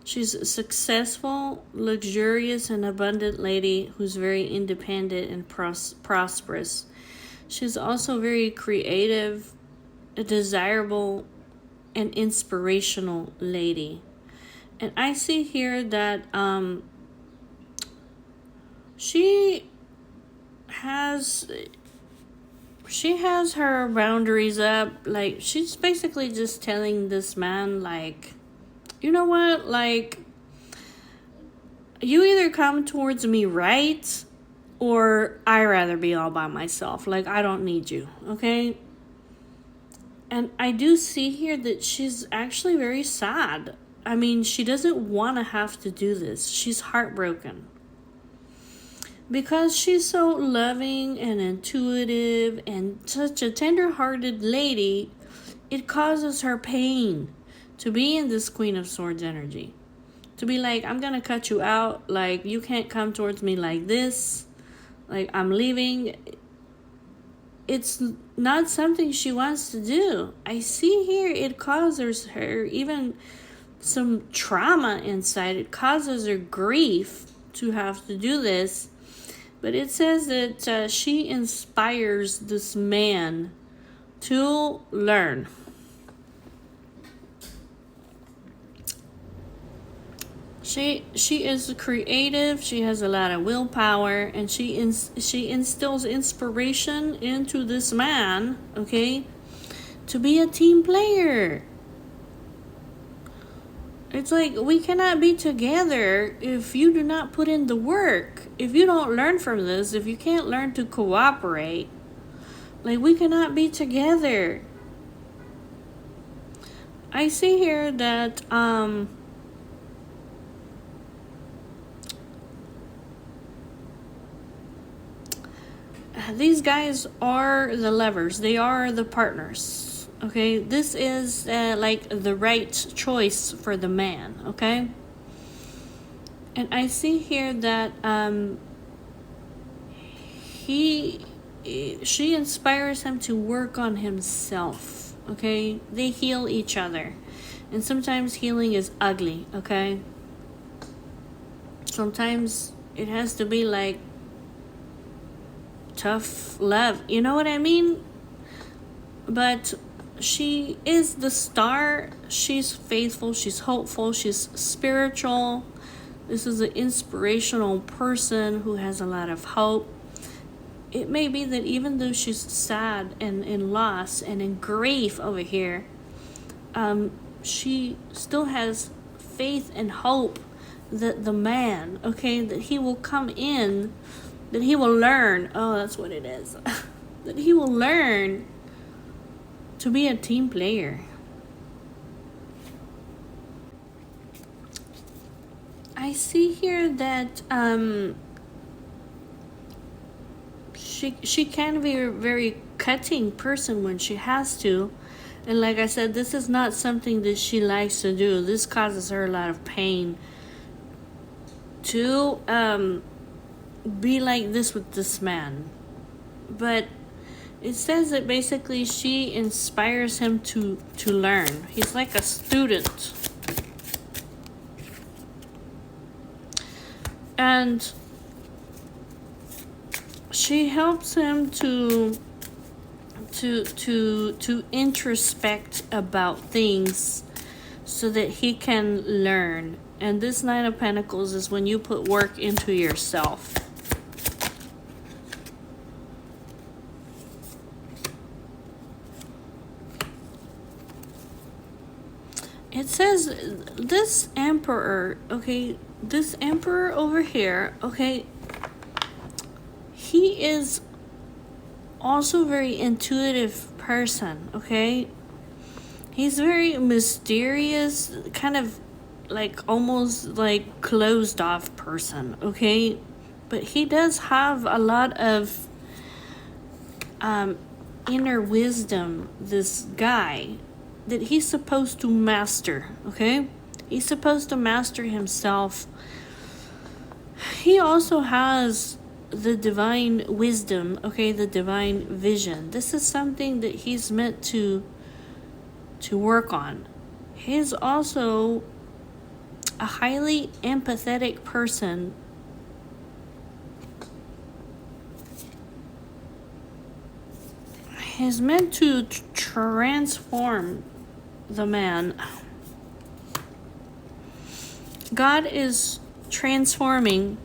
she's a successful, luxurious, and abundant lady who's very independent and prosperous. She's also very creative, a desirable, and inspirational lady. And I see here that she has her boundaries up. Like, she's basically just telling this man, like, you know what, like, you either come towards me right, or I'd rather be all by myself. Like, I don't need you, okay? And I do see here that she's actually very sad. I mean, she doesn't want to have to do this. She's heartbroken. Because she's so loving and intuitive and such a tender-hearted lady, it causes her pain to be in this Queen of Swords energy. To be like, I'm going to cut you out. Like, you can't come towards me like this. Like, I'm leaving. It's not something she wants to do. I see here it causes her even some trauma inside. It causes her grief to have to do this. But it says that she inspires this man to learn. She is creative. She has a lot of willpower, and she instills inspiration into this man, okay, to be a team player. It's like, we cannot be together if you do not put in the work. If you don't learn from this, if you can't learn to cooperate, like, we cannot be together. I see here that these guys are the lovers. They are the partners. Okay, this is like the right choice for the man, okay? And I see here that she inspires him to work on himself, okay? They heal each other. And sometimes healing is ugly, okay? Sometimes it has to be like tough love, you know what I mean? But she is the star. She's faithful, she's hopeful, she's spiritual. This is an inspirational person who has a lot of hope. It may be that even though she's sad and in loss and in grief over here, she still has faith and hope that the man, okay, that he will come in, that he will learn. Oh, that's what it is. That he will learn to be a team player. I see here that she can be a very cutting person when she has to. And like I said, this is not something that she likes to do. This causes her a lot of pain to be like this with this man. But it says that basically she inspires him to learn. He's like a student. And she helps him to introspect about things so that he can learn. And this Nine of Pentacles is when you put work into yourself. It says this emperor, okay, this emperor over here, okay, he is also very intuitive person, okay? He's very mysterious, kind of like almost like closed off person, okay? But he does have a lot of inner wisdom, this guy, that he's supposed to master, okay? He's supposed to master himself. He also has the divine wisdom, okay, the divine vision. This is something that he's meant to work on. He's also a highly empathetic person. He's meant to transform the man. God is transforming.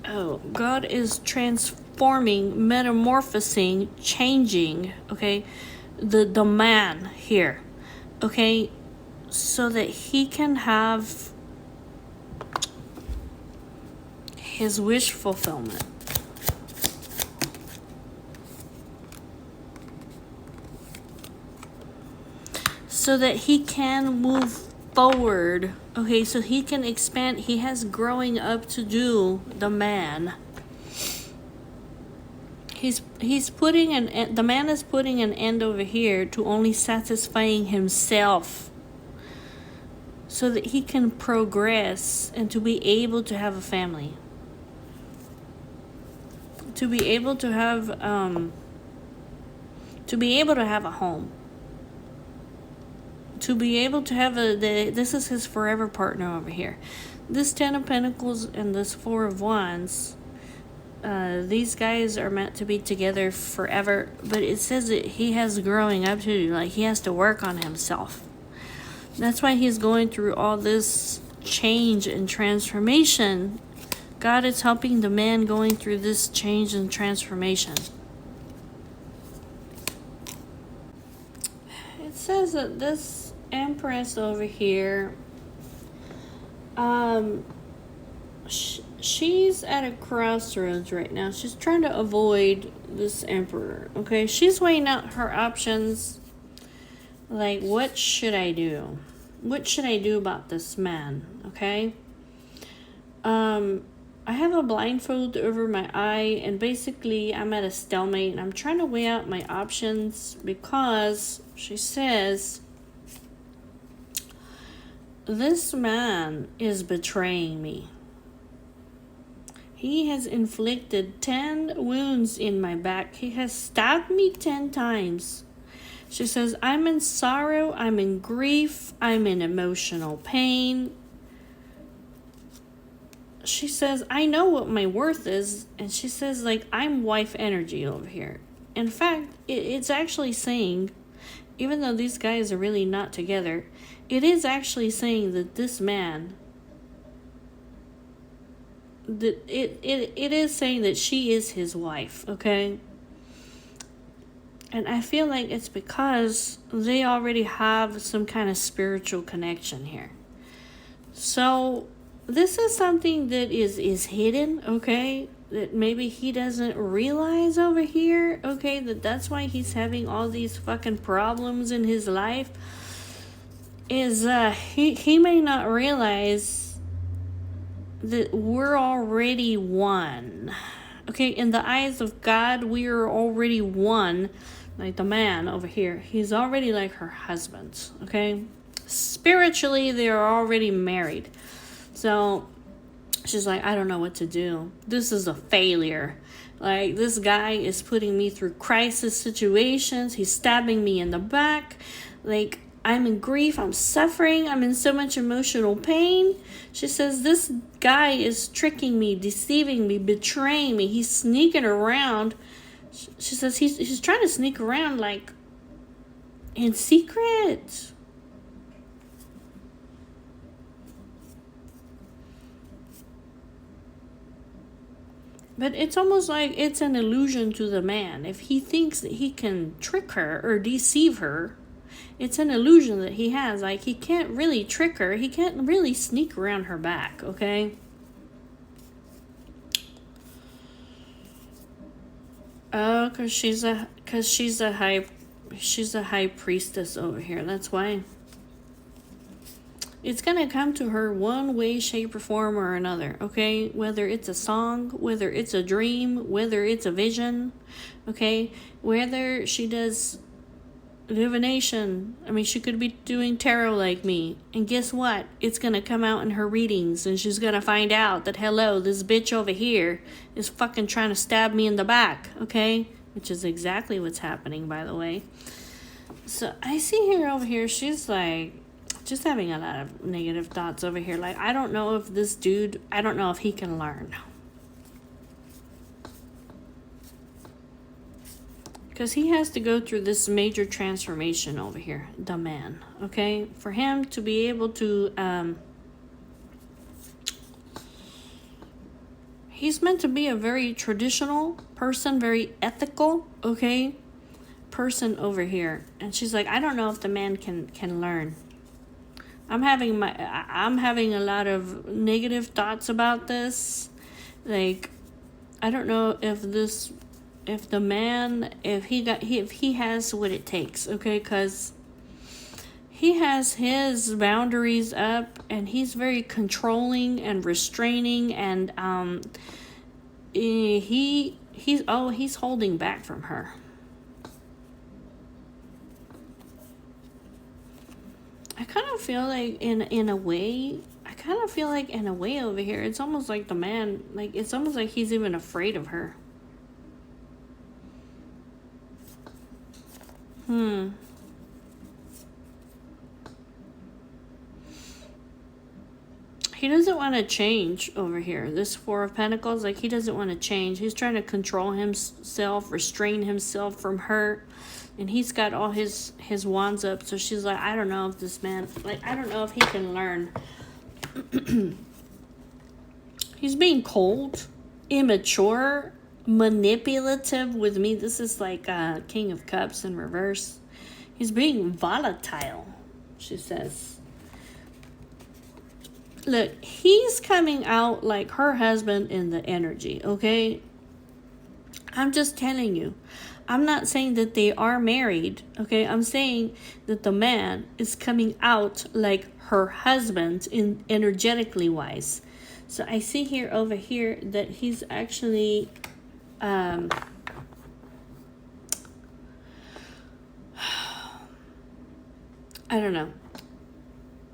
Oh, God is transforming, metamorphosing, changing, okay, the man here, okay, so that he can have his wish fulfillment. So that he can move forward, okay, so he can expand. He has growing up to do, the man. He's putting the man is putting an end over here to only satisfying himself, so that he can progress and to be able to have a family, to be able to have a home, to be able to have this is his forever partner over here. This Ten of Pentacles and this Four of Wands, these guys are meant to be together forever, but it says that he has growing up to do, like he has to work on himself. That's why he's going through all this change and transformation. God is helping the man going through this change and transformation. It says that this Empress over here, she's at a crossroads right now. She's trying to avoid this Emperor, okay? She's weighing out her options. Like, what should I do? What should I do about this man, okay? I have a blindfold over my eye, and basically I'm at a stalemate, and I'm trying to weigh out my options because she says this man is betraying me. He has inflicted 10 wounds in my back. He has stabbed me 10 times. She says, I'm in sorrow, I'm in grief, I'm in emotional pain. She says, I know what my worth is. And she says, like, I'm wife energy over here. In fact, it's actually saying, even though these guys are really not together, it is actually saying that this man, that it is saying that she is his wife, okay? And I feel like it's because they already have some kind of spiritual connection here. So this is something that is hidden, okay? That maybe he doesn't realize over here, okay? That's why he's having all these fucking problems in his life. Is he may not realize that we're already one. Okay, in the eyes of God, we are already one. Like the man over here, he's already like her husband, okay? Spiritually, they are already married. So she's like, I don't know what to do. This is a failure. Like, this guy is putting me through crisis situations. He's stabbing me in the back. Like, I'm in grief. I'm suffering. I'm in so much emotional pain. She says, this guy is tricking me, deceiving me, betraying me. He's sneaking around. She says he's trying to sneak around, like, in secret. But it's almost like it's an illusion to the man. If he thinks that he can trick her or deceive her, it's an illusion that he has. Like, he can't really trick her. He can't really sneak around her back, okay? Oh, because she's a high priestess over here. That's why. It's going to come to her one way, shape, or form or another, okay? Whether it's a song, whether it's a dream, whether it's a vision, okay? Whether she does divination. I mean, she could be doing tarot like me. And guess what? It's going to come out in her readings, and she's going to find out that, hello, this bitch over here is fucking trying to stab me in the back, okay? Which is exactly what's happening, by the way. So I see her over here, she's like, just having a lot of negative thoughts over here. Like, I don't know if this dude, I don't know if he can learn. Because he has to go through this major transformation over here, the man, okay? For him to be able to, he's meant to be a very traditional person, very ethical, okay, person over here. And she's like, I don't know if the man can learn. I'm having a lot of negative thoughts about this. Like, I don't know if the man, if he has what it takes, okay? Because he has his boundaries up, and he's very controlling and restraining, and he's holding back from her. I kind of feel like in a way over here, it's almost like the man, like, it's almost like he's even afraid of her. He doesn't want to change over here. This Four of Pentacles, like, he doesn't want to change. He's trying to control himself, restrain himself from her. And he's got all his wands up. So she's like, I don't know if this man, like, I don't know if he can learn. He's being cold, immature, manipulative with me. This is like King of Cups in reverse. He's being volatile, she says. Look, he's coming out like her husband in the energy, okay? I'm just telling you. I'm not saying that they are married, okay? I'm saying that the man is coming out like her husband in energetically wise. So I see here over here that he's actually I don't know.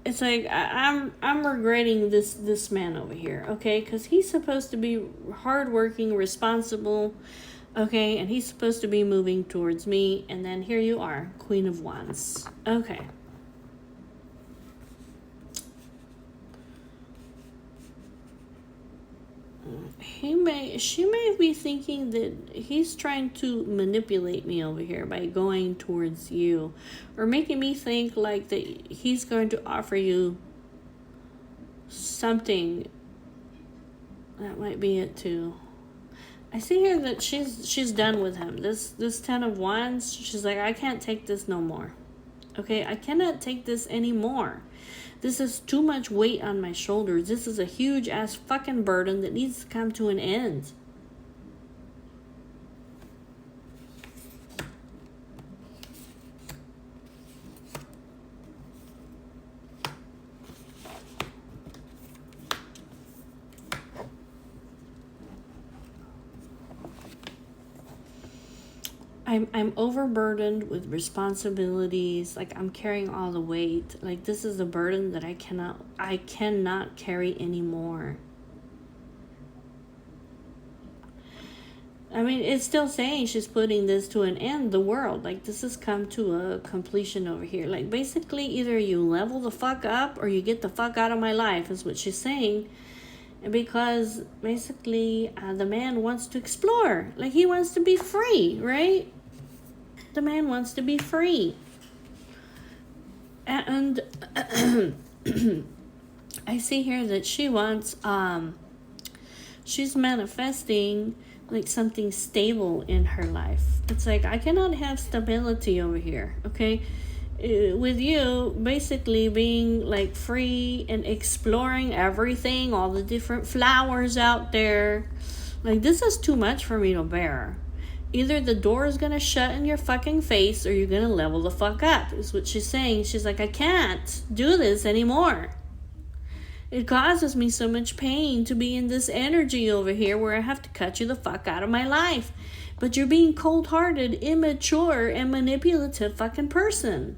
It's like I'm regretting this man over here, okay? Because he's supposed to be hardworking, responsible, okay? And he's supposed to be moving towards me. And then here you are, Queen of Wands. Okay. She may be thinking that he's trying to manipulate me over here by going towards you, or making me think like that he's going to offer you something. That might be it too. I see here that she's done with him. This 10 of Wands, she's like, I can't take this no more. Okay, I cannot take this anymore. This is too much weight on my shoulders. This is a huge ass fucking burden that needs to come to an end. I'm overburdened with responsibilities. Like, I'm carrying all the weight. Like, this is a burden that I cannot carry anymore. I mean, it's still saying she's putting this to an end, the world. Like, this has come to a completion over here. Like, basically, either you level the fuck up or you get the fuck out of my life, is what she's saying. Because, basically, the man wants to explore. Like, he wants to be free, right? The man wants to be free. And I see here that she wants, she's manifesting like something stable in her life. It's like, I cannot have stability over here, okay? With you basically being like free and exploring everything, all the different flowers out there. Like, this is too much for me to bear. Either the door is gonna shut in your fucking face or you're gonna level the fuck up, is what she's saying. She's like, I can't do this anymore. It causes me so much pain to be in this energy over here where I have to cut you the fuck out of my life. But you're being cold-hearted, immature, and manipulative fucking person.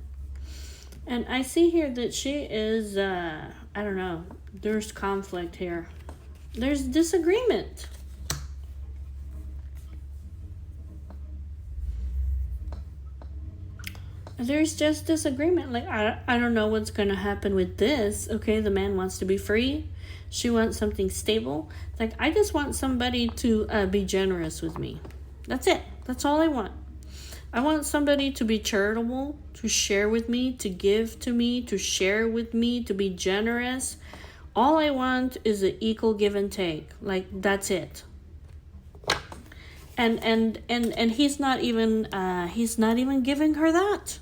And I see here that she is, I don't know, there's conflict here. There's disagreement. There's just disagreement. Like, I don't know what's going to happen with this. Okay, the man wants to be free. She wants something stable. Like, I just want somebody to be generous with me. That's it. That's all I want. I want somebody to be charitable, to share with me, to give to me, to share with me, to be generous. All I want is an equal give and take. Like, that's it. And he's not even giving her that.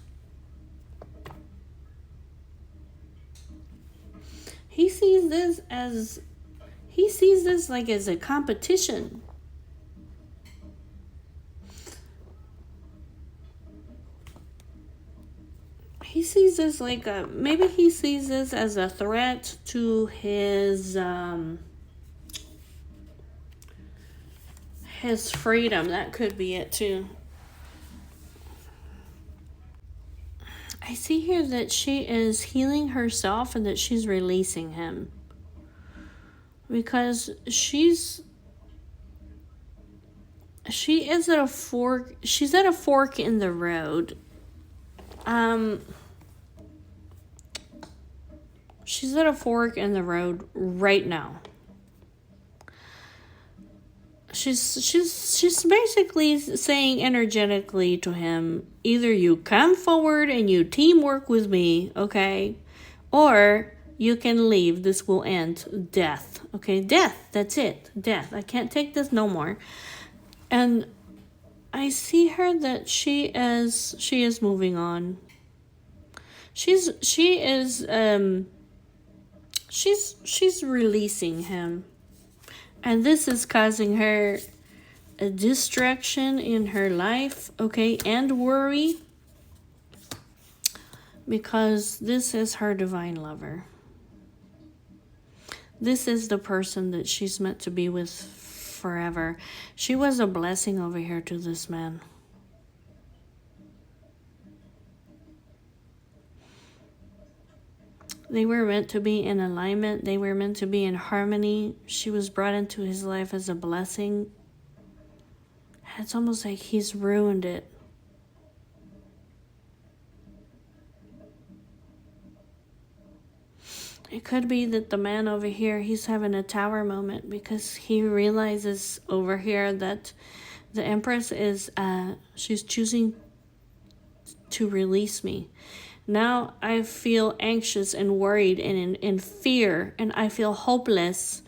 He sees this like as a competition. He sees this like maybe he sees this as a threat to his freedom. That could be it too. I see here that she is healing herself and that she's releasing him. Because she is at a fork. She's at a fork in the road. She's at a fork in the road right now. She's basically saying energetically to him, either you come forward and you teamwork with me, okay? Or you can leave. This will end. Death. Okay, death. That's it. Death. I can't take this no more. And I see her that she is moving on. She's releasing him. And this is causing her a distraction in her life, okay, and worry. Because this is her divine lover. This is the person that she's meant to be with forever. She was a blessing over here to this man. They were meant to be in alignment. They were meant to be in harmony. She was brought into his life as a blessing. It's almost like he's ruined it. It could be that the man over here, he's having a tower moment because he realizes over here that the Empress is, she's choosing to release me. Now I feel anxious and worried and in fear, and I feel hopeless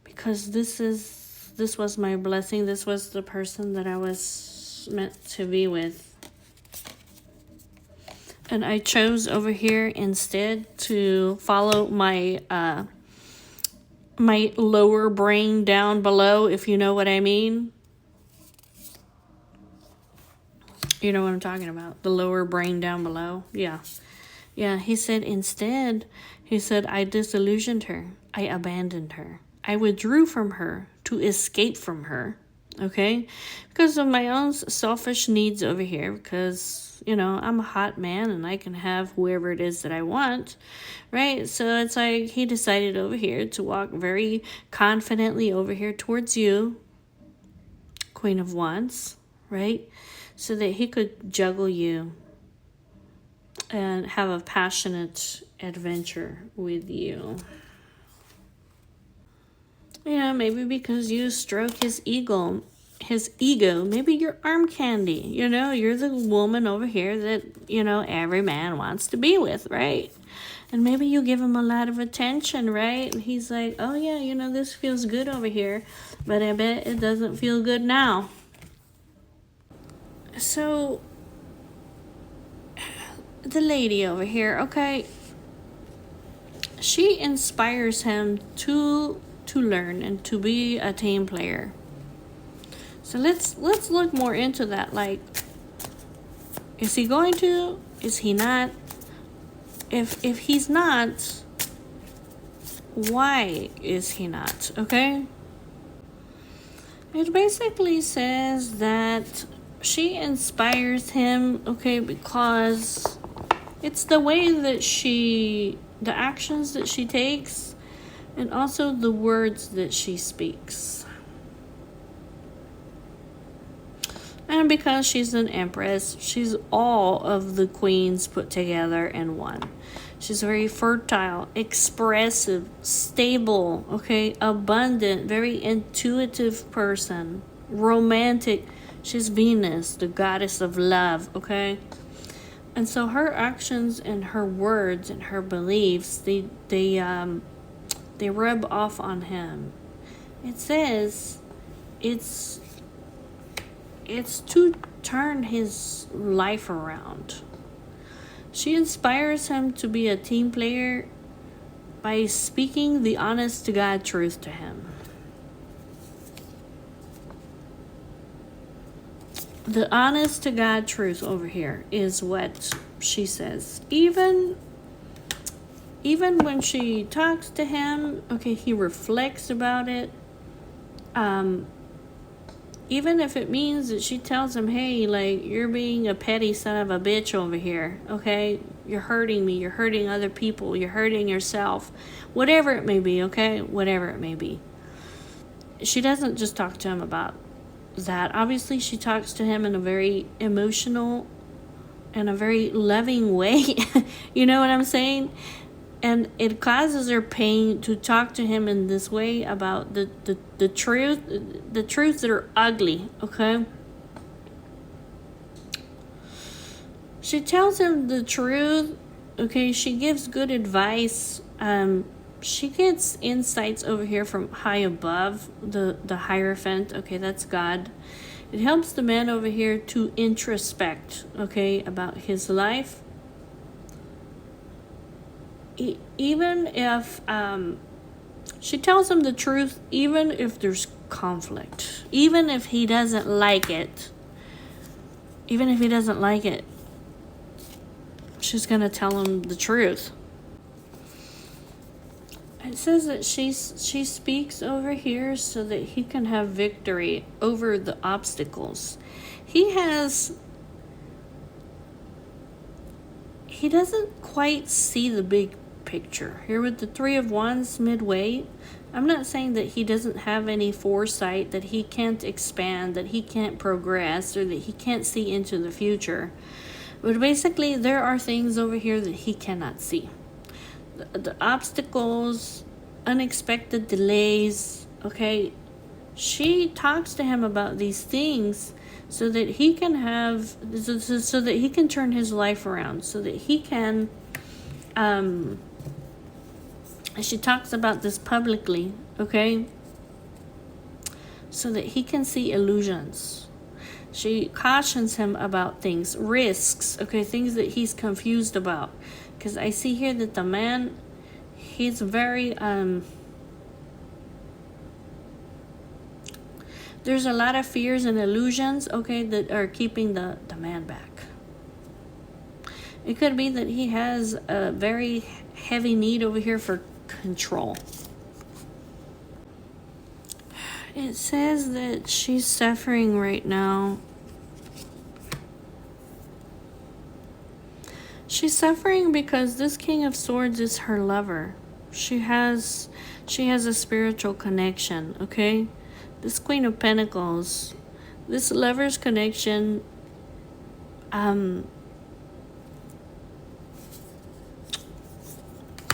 because this is This was my blessing. This was the person that I was meant to be with. And I chose over here instead to follow my my lower brain down below, if you know what I mean. You know what I'm talking about. The lower brain down below. Yeah. Yeah, he said instead, he said, I disillusioned her. I abandoned her. I withdrew from her to escape from her. Okay? Because of my own selfish needs over here. Because, you know, I'm a hot man and I can have whoever it is that I want. Right? So it's like he decided over here to walk very confidently over here towards you, Queen of Wands. Right? So that he could juggle you and have a passionate adventure with you. Yeah, maybe because you stroke his ego. Maybe you're arm candy. You know, you're the woman over here that, you know, every man wants to be with, right? And maybe you give him a lot of attention, right? And he's like, oh yeah, you know, this feels good over here, but I bet it doesn't feel good now. So the lady over here, okay, she inspires him to learn and to be a team player. So let's look more into that. Like, is he going to? Is he not? If he's not, why is he not? Okay. It basically says that she inspires him, okay, because it's the way that the actions that she takes, and also the words that she speaks. And because she's an empress, she's all of the queens put together in one. She's very fertile, expressive, stable, okay, abundant, very intuitive person, romantic. She's Venus, the goddess of love, okay? And so her actions and her words and her beliefs, they rub off on him. It says it's to turn his life around. She inspires him to be a team player by speaking the honest to God truth to him. The honest to God truth over here is what she says. Even when she talks to him, okay, he reflects about it. Even if it means that she tells him, hey, like, you're being a petty son of a bitch over here, okay? You're hurting me, you're hurting other people, you're hurting yourself. Whatever it may be, okay? Whatever it may be. She doesn't just talk to him about that. Obviously, she talks to him in a very emotional and a very loving way. You know what I'm saying? And it causes her pain to talk to him in this way about the truths that are ugly, okay? She tells him the truth, okay? She gives good advice. She gets insights over here from high above, the Hierophant, okay? That's God. It helps the man over here to introspect, okay, about his life. Even if she tells him the truth, even if there's conflict, even if he doesn't like it, she's gonna tell him the truth. It says that she speaks over here so that he can have victory over the obstacles. He doesn't quite see the big picture. Here with the Three of Wands midway, I'm not saying that he doesn't have any foresight, that he can't expand, that he can't progress, or that he can't see into the future. But basically, there are things over here that he cannot see. The obstacles, unexpected delays, okay? She talks to him about these things so that he can so that he can turn his life around, so that he can, she talks about this publicly, okay? so that he can see illusions. She cautions him about things, risks, okay, things that he's confused about. Because I see here that the man, he's very, there's a lot of fears and illusions, okay, that are keeping the man back. It could be that he has a very heavy need over here for control. It says that she's suffering right now. She's suffering because this King of Swords is her lover. She has a spiritual connection, okay? This Queen of Pentacles, this lover's connection,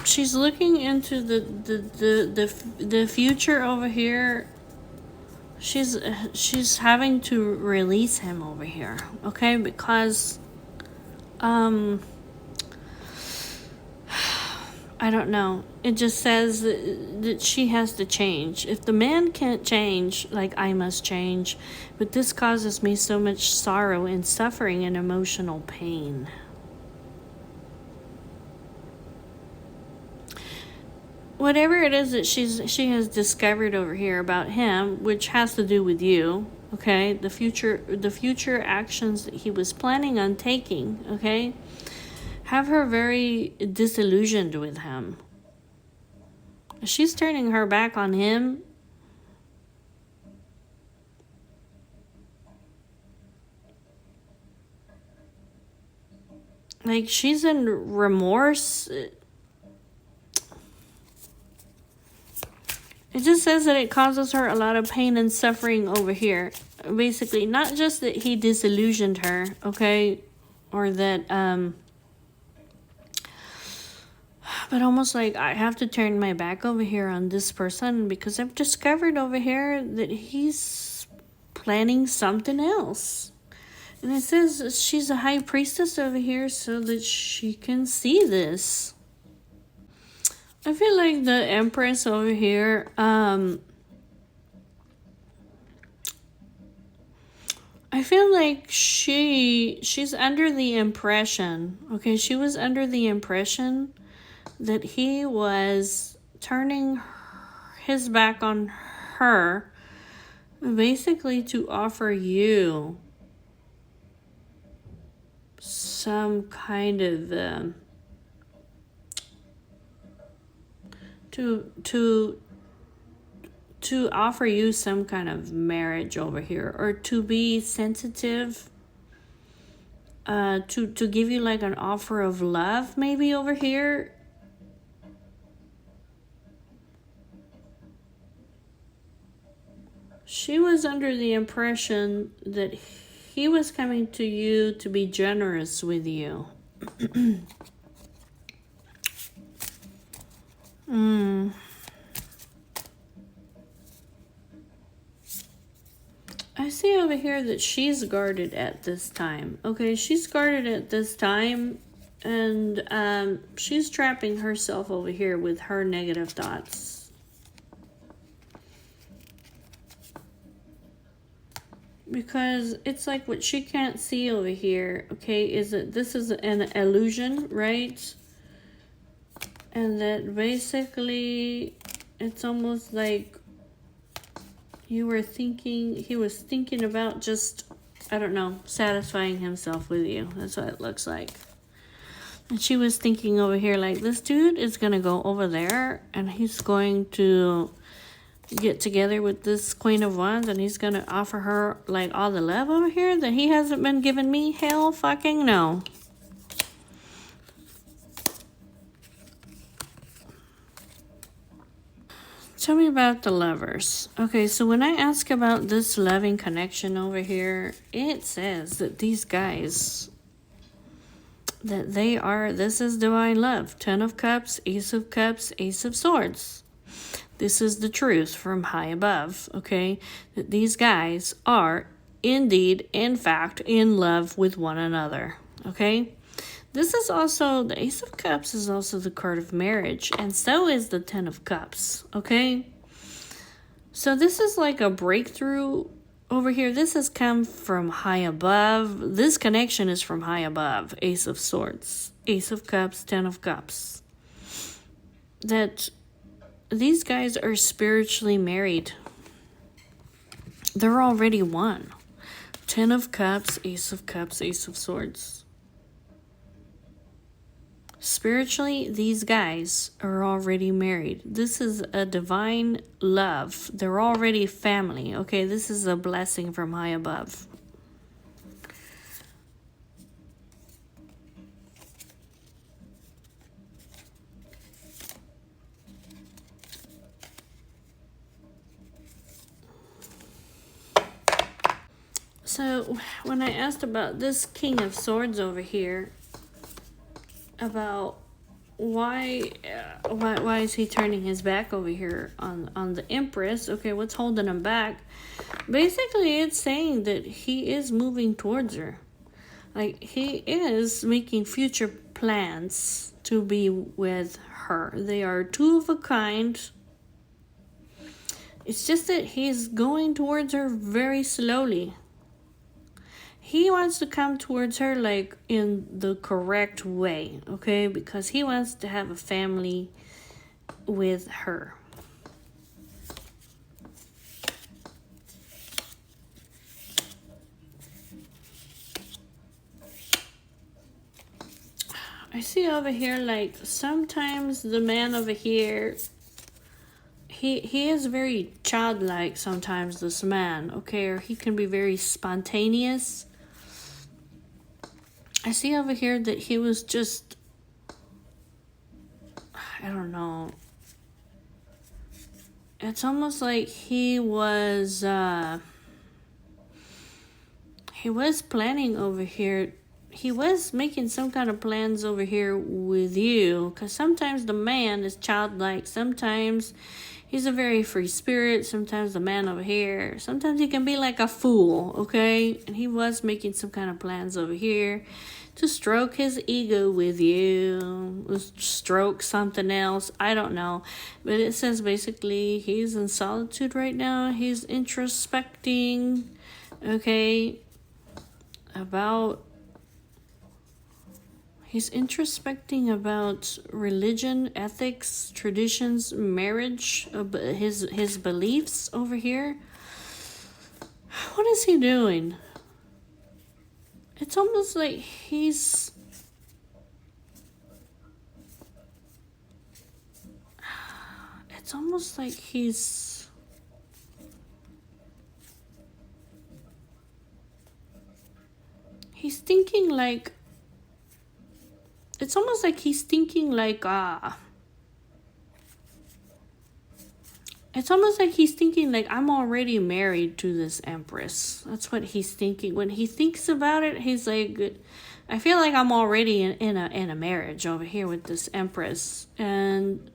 she's looking into the future over here. She's having to release him over here, okay? Because I don't know. It just says that she has to change. If the man can't change, like, I must change. But this causes me so much sorrow and suffering and emotional pain. Whatever it is that she has discovered over here about him, which has to do with you, okay? The future actions that he was planning on taking, okay? Have her very disillusioned with him. She's turning her back on him. Like, she's in remorse. It just says that it causes her a lot of pain and suffering over here. Basically, not just that he disillusioned her, okay? Or that, but almost like I have to turn my back over here on this person because I've discovered over here that he's planning something else. And it says she's a high priestess over here so that she can see this. I feel like the Empress over here, I feel like she's under the impression, okay, she was under the impression that he was turning his back on her, basically to offer you some kind of to offer you some kind of marriage over here, or to be sensitive, to give you like an offer of love maybe over here. She was under the impression that he was coming to you to be generous with you. I see over here that she's guarded at this time. Okay, she's guarded at this time, and she's trapping herself over here with her negative thoughts. Because it's like what she can't see over here, okay, is that this is an illusion, right? And that basically it's almost like he was thinking about just, I don't know, satisfying himself with you. That's what it looks like. And she was thinking over here like, this dude is going to go over there and he's going to get together with this Queen of Wands and he's going to offer her like all the love over here that he hasn't been giving me. Hell fucking no. Tell me about the lovers. Okay, so when I ask about this loving connection over here, it says that these guys, that this is divine love. 10 of Cups, Ace of Cups, Ace of Swords. This is the truth from high above, okay? That these guys are indeed, in fact, in love with one another, okay? This is also, the Ace of Cups is also the card of marriage, and so is the 10 of Cups, okay? So this is like a breakthrough over here. This has come from high above. This connection is from high above. Ace of Swords, Ace of Cups, Ten of Cups. That these guys are spiritually married. They're already one. Ten of Cups, Ace of Cups, Ace of Swords. Spiritually, these guys are already married. This is a divine love. They're already family. Okay, this is a blessing from high above. So, when I asked about this King of Swords over here, about why is he turning his back over here on the Empress? Okay, what's holding him back? Basically, it's saying that he is moving towards her. Like, he is making future plans to be with her. They are two of a kind. It's just that he's going towards her very slowly. He wants to come towards her like in the correct way, okay? Because he wants to have a family with her. I see over here like sometimes the man over here, he is very childlike sometimes, this man, okay? Or he can be very spontaneous. I see over here that he was just, I don't know. It's almost like he was planning over here. He was making some kind of plans over here with you. Because sometimes the man is childlike. Sometimes he's a very free spirit. Sometimes the man over here, sometimes he can be like a fool, okay? And he was making some kind of plans over here to stroke his ego with you, stroke something else, I don't know. But it says basically he's in solitude right now. He's introspecting, okay, he's introspecting about religion, ethics, traditions, marriage, his beliefs over here. What is he doing? It's almost like he's thinking like, it's almost like he's thinking like, it's almost like he's thinking like, I'm already married to this Empress. That's what he's thinking. When he thinks about it, he's like, I feel like I'm already in a marriage over here with this Empress. And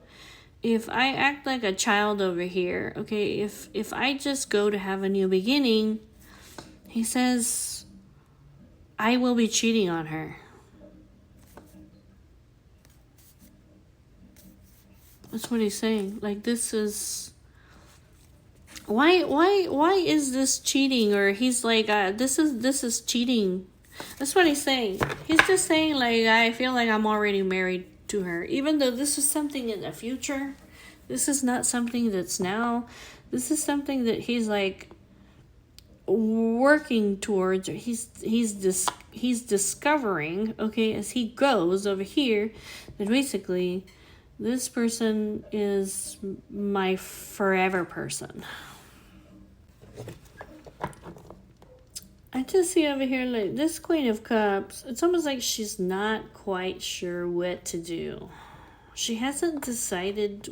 if I act like a child over here, okay, if I just go to have a new beginning, he says, I will be cheating on her. That's what he's saying. Like, this is... Why is this cheating? Or he's like, this is cheating. That's what he's saying. He's just saying like, I feel like I'm already married to her. Even though this is something in the future. This is not something that's now. This is something that he's like working towards. Or he's discovering, okay, as he goes over here, that basically this person is my forever person. I just see over here, like, this Queen of Cups, it's almost like she's not quite sure what to do. She hasn't decided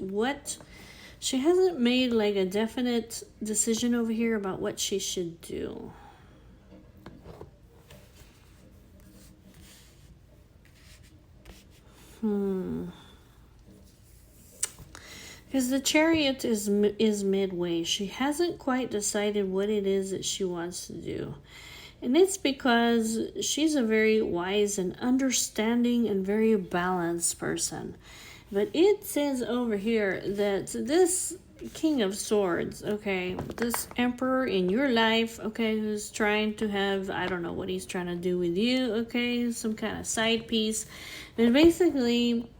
she hasn't made, like, a definite decision over here about what she should do. Because the Chariot is midway. She hasn't quite decided what it is that she wants to do. And it's because she's a very wise and understanding and very balanced person. But it says over here that this King of Swords, okay? This Emperor in your life, okay, who's trying to have, I don't know what he's trying to do with you, okay? Some kind of side piece. And basically,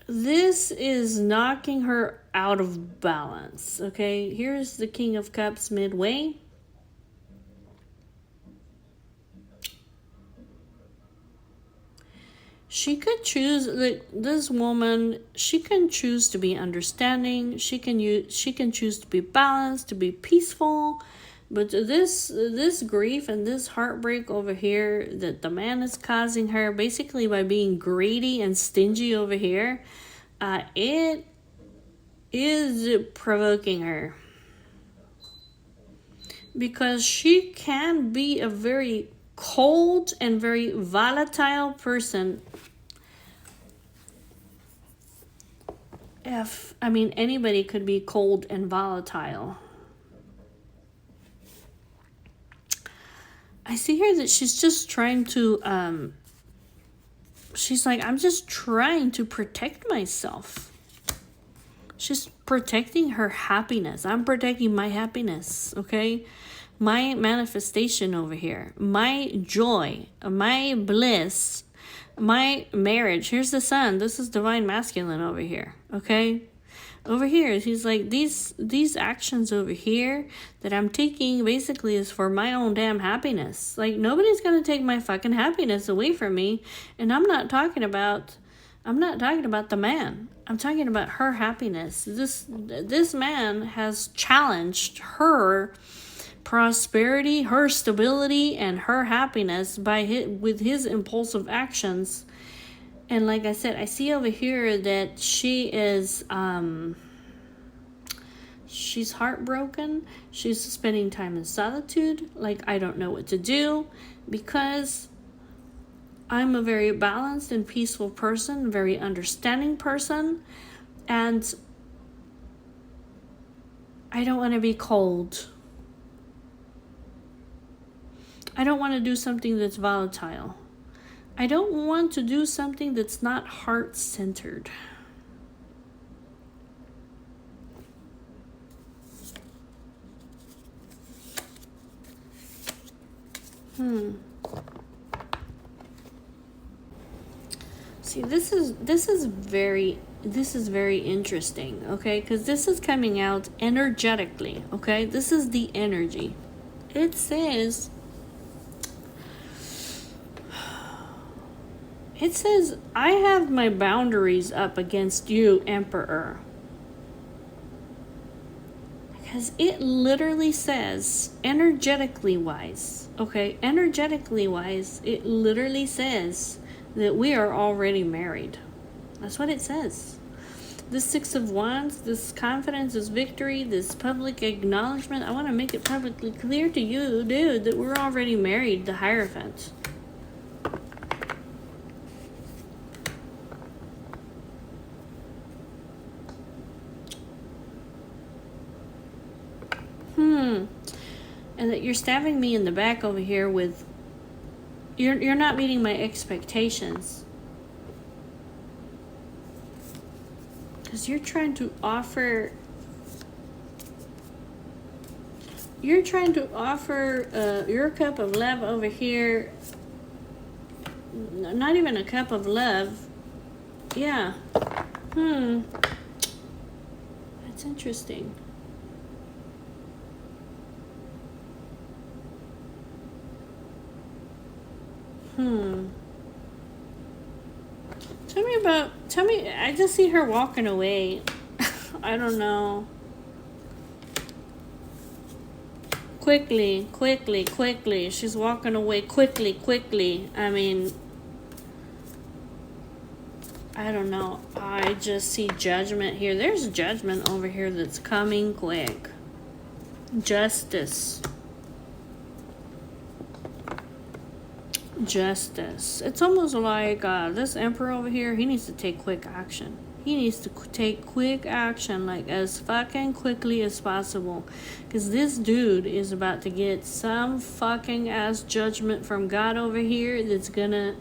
this is knocking her out of balance, okay? Here's the King of Cups midway. She could choose, like, this woman, she can choose to be understanding, she can choose to be balanced, to be peaceful, but this grief and this heartbreak over here that the man is causing her, basically by being greedy and stingy over here, it is provoking her. Because she can be a very cold and very volatile person. Anybody could be cold and volatile. I see here that she's just trying to, she's like, I'm just trying to protect myself. She's protecting her happiness. I'm protecting my happiness, okay? My manifestation over here, my joy, my bliss, my marriage. Here's the sun. This is divine masculine over here, okay? Over here, he's like, these actions over here that I'm taking basically is for my own damn happiness. Like, nobody's gonna take my fucking happiness away from me. And I'm not talking about the man. I'm talking about her happiness. This man has challenged her prosperity, her stability, and her happiness with his impulsive actions. And like I said, I see over here that she is she's heartbroken. She's spending time in solitude. Like, I don't know what to do, because I'm a very balanced and peaceful person, very understanding person, and I don't want to be cold. I don't want to do something that's volatile. I don't want to do something that's not heart-centered. See, this is very interesting, okay? Because this is coming out energetically, okay? This is the energy. It says, I have my boundaries up against you, Emperor. Because it literally says, energetically wise, okay? Energetically wise, it literally says that we are already married. That's what it says. This Six of Wands, this confidence, this victory, this public acknowledgement, I want to make it publicly clear to you, dude, that we're already married, the Hierophant. And that you're stabbing me in the back over here with, you're not meeting my expectations. Because you're trying to offer your cup of love over here. Not even a cup of love. Yeah. That's interesting. Tell me, I just see her walking away. I don't know. Quickly. She's walking away quickly. I mean, I don't know. I just see judgment here. There's judgment over here that's coming quick. Justice. Justice. It's almost like this emperor over here, he needs to take quick action. He needs to take quick action, like as fucking quickly as possible. Because this dude is about to get some fucking ass judgment from God over here that's gonna...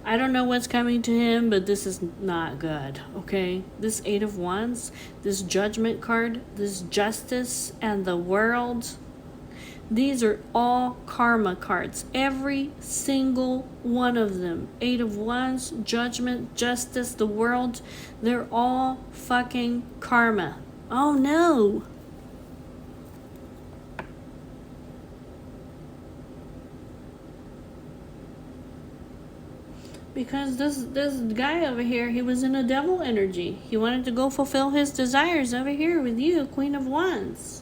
I don't know what's coming to him, but this is not good, okay? This Eight of Wands, this Judgment card, this Justice, and the World... These are all karma cards. Every single one of them. Eight of Wands, Judgment, Justice, the World. They're all fucking karma. Oh no. Because this guy over here, he was in a devil energy. He wanted to go fulfill his desires over here with you, Queen of Wands.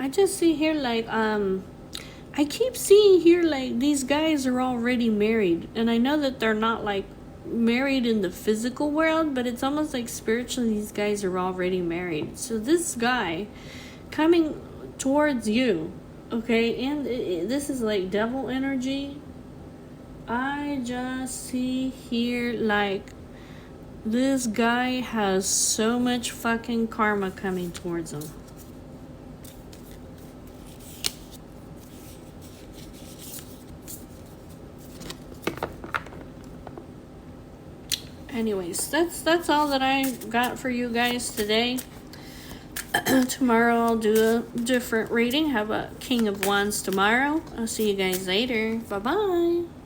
I just see here like I keep seeing here like these guys are already married, and I know that they're not like married in the physical world, but it's almost like spiritually these guys are already married. So this guy coming towards you, okay, and this is like devil energy. I just see here like this guy has so much fucking karma coming towards him. Anyways, that's all that I got for you guys today. Tomorrow I'll do a different reading. Have a King of Wands tomorrow. I'll see you guys later. Bye-bye.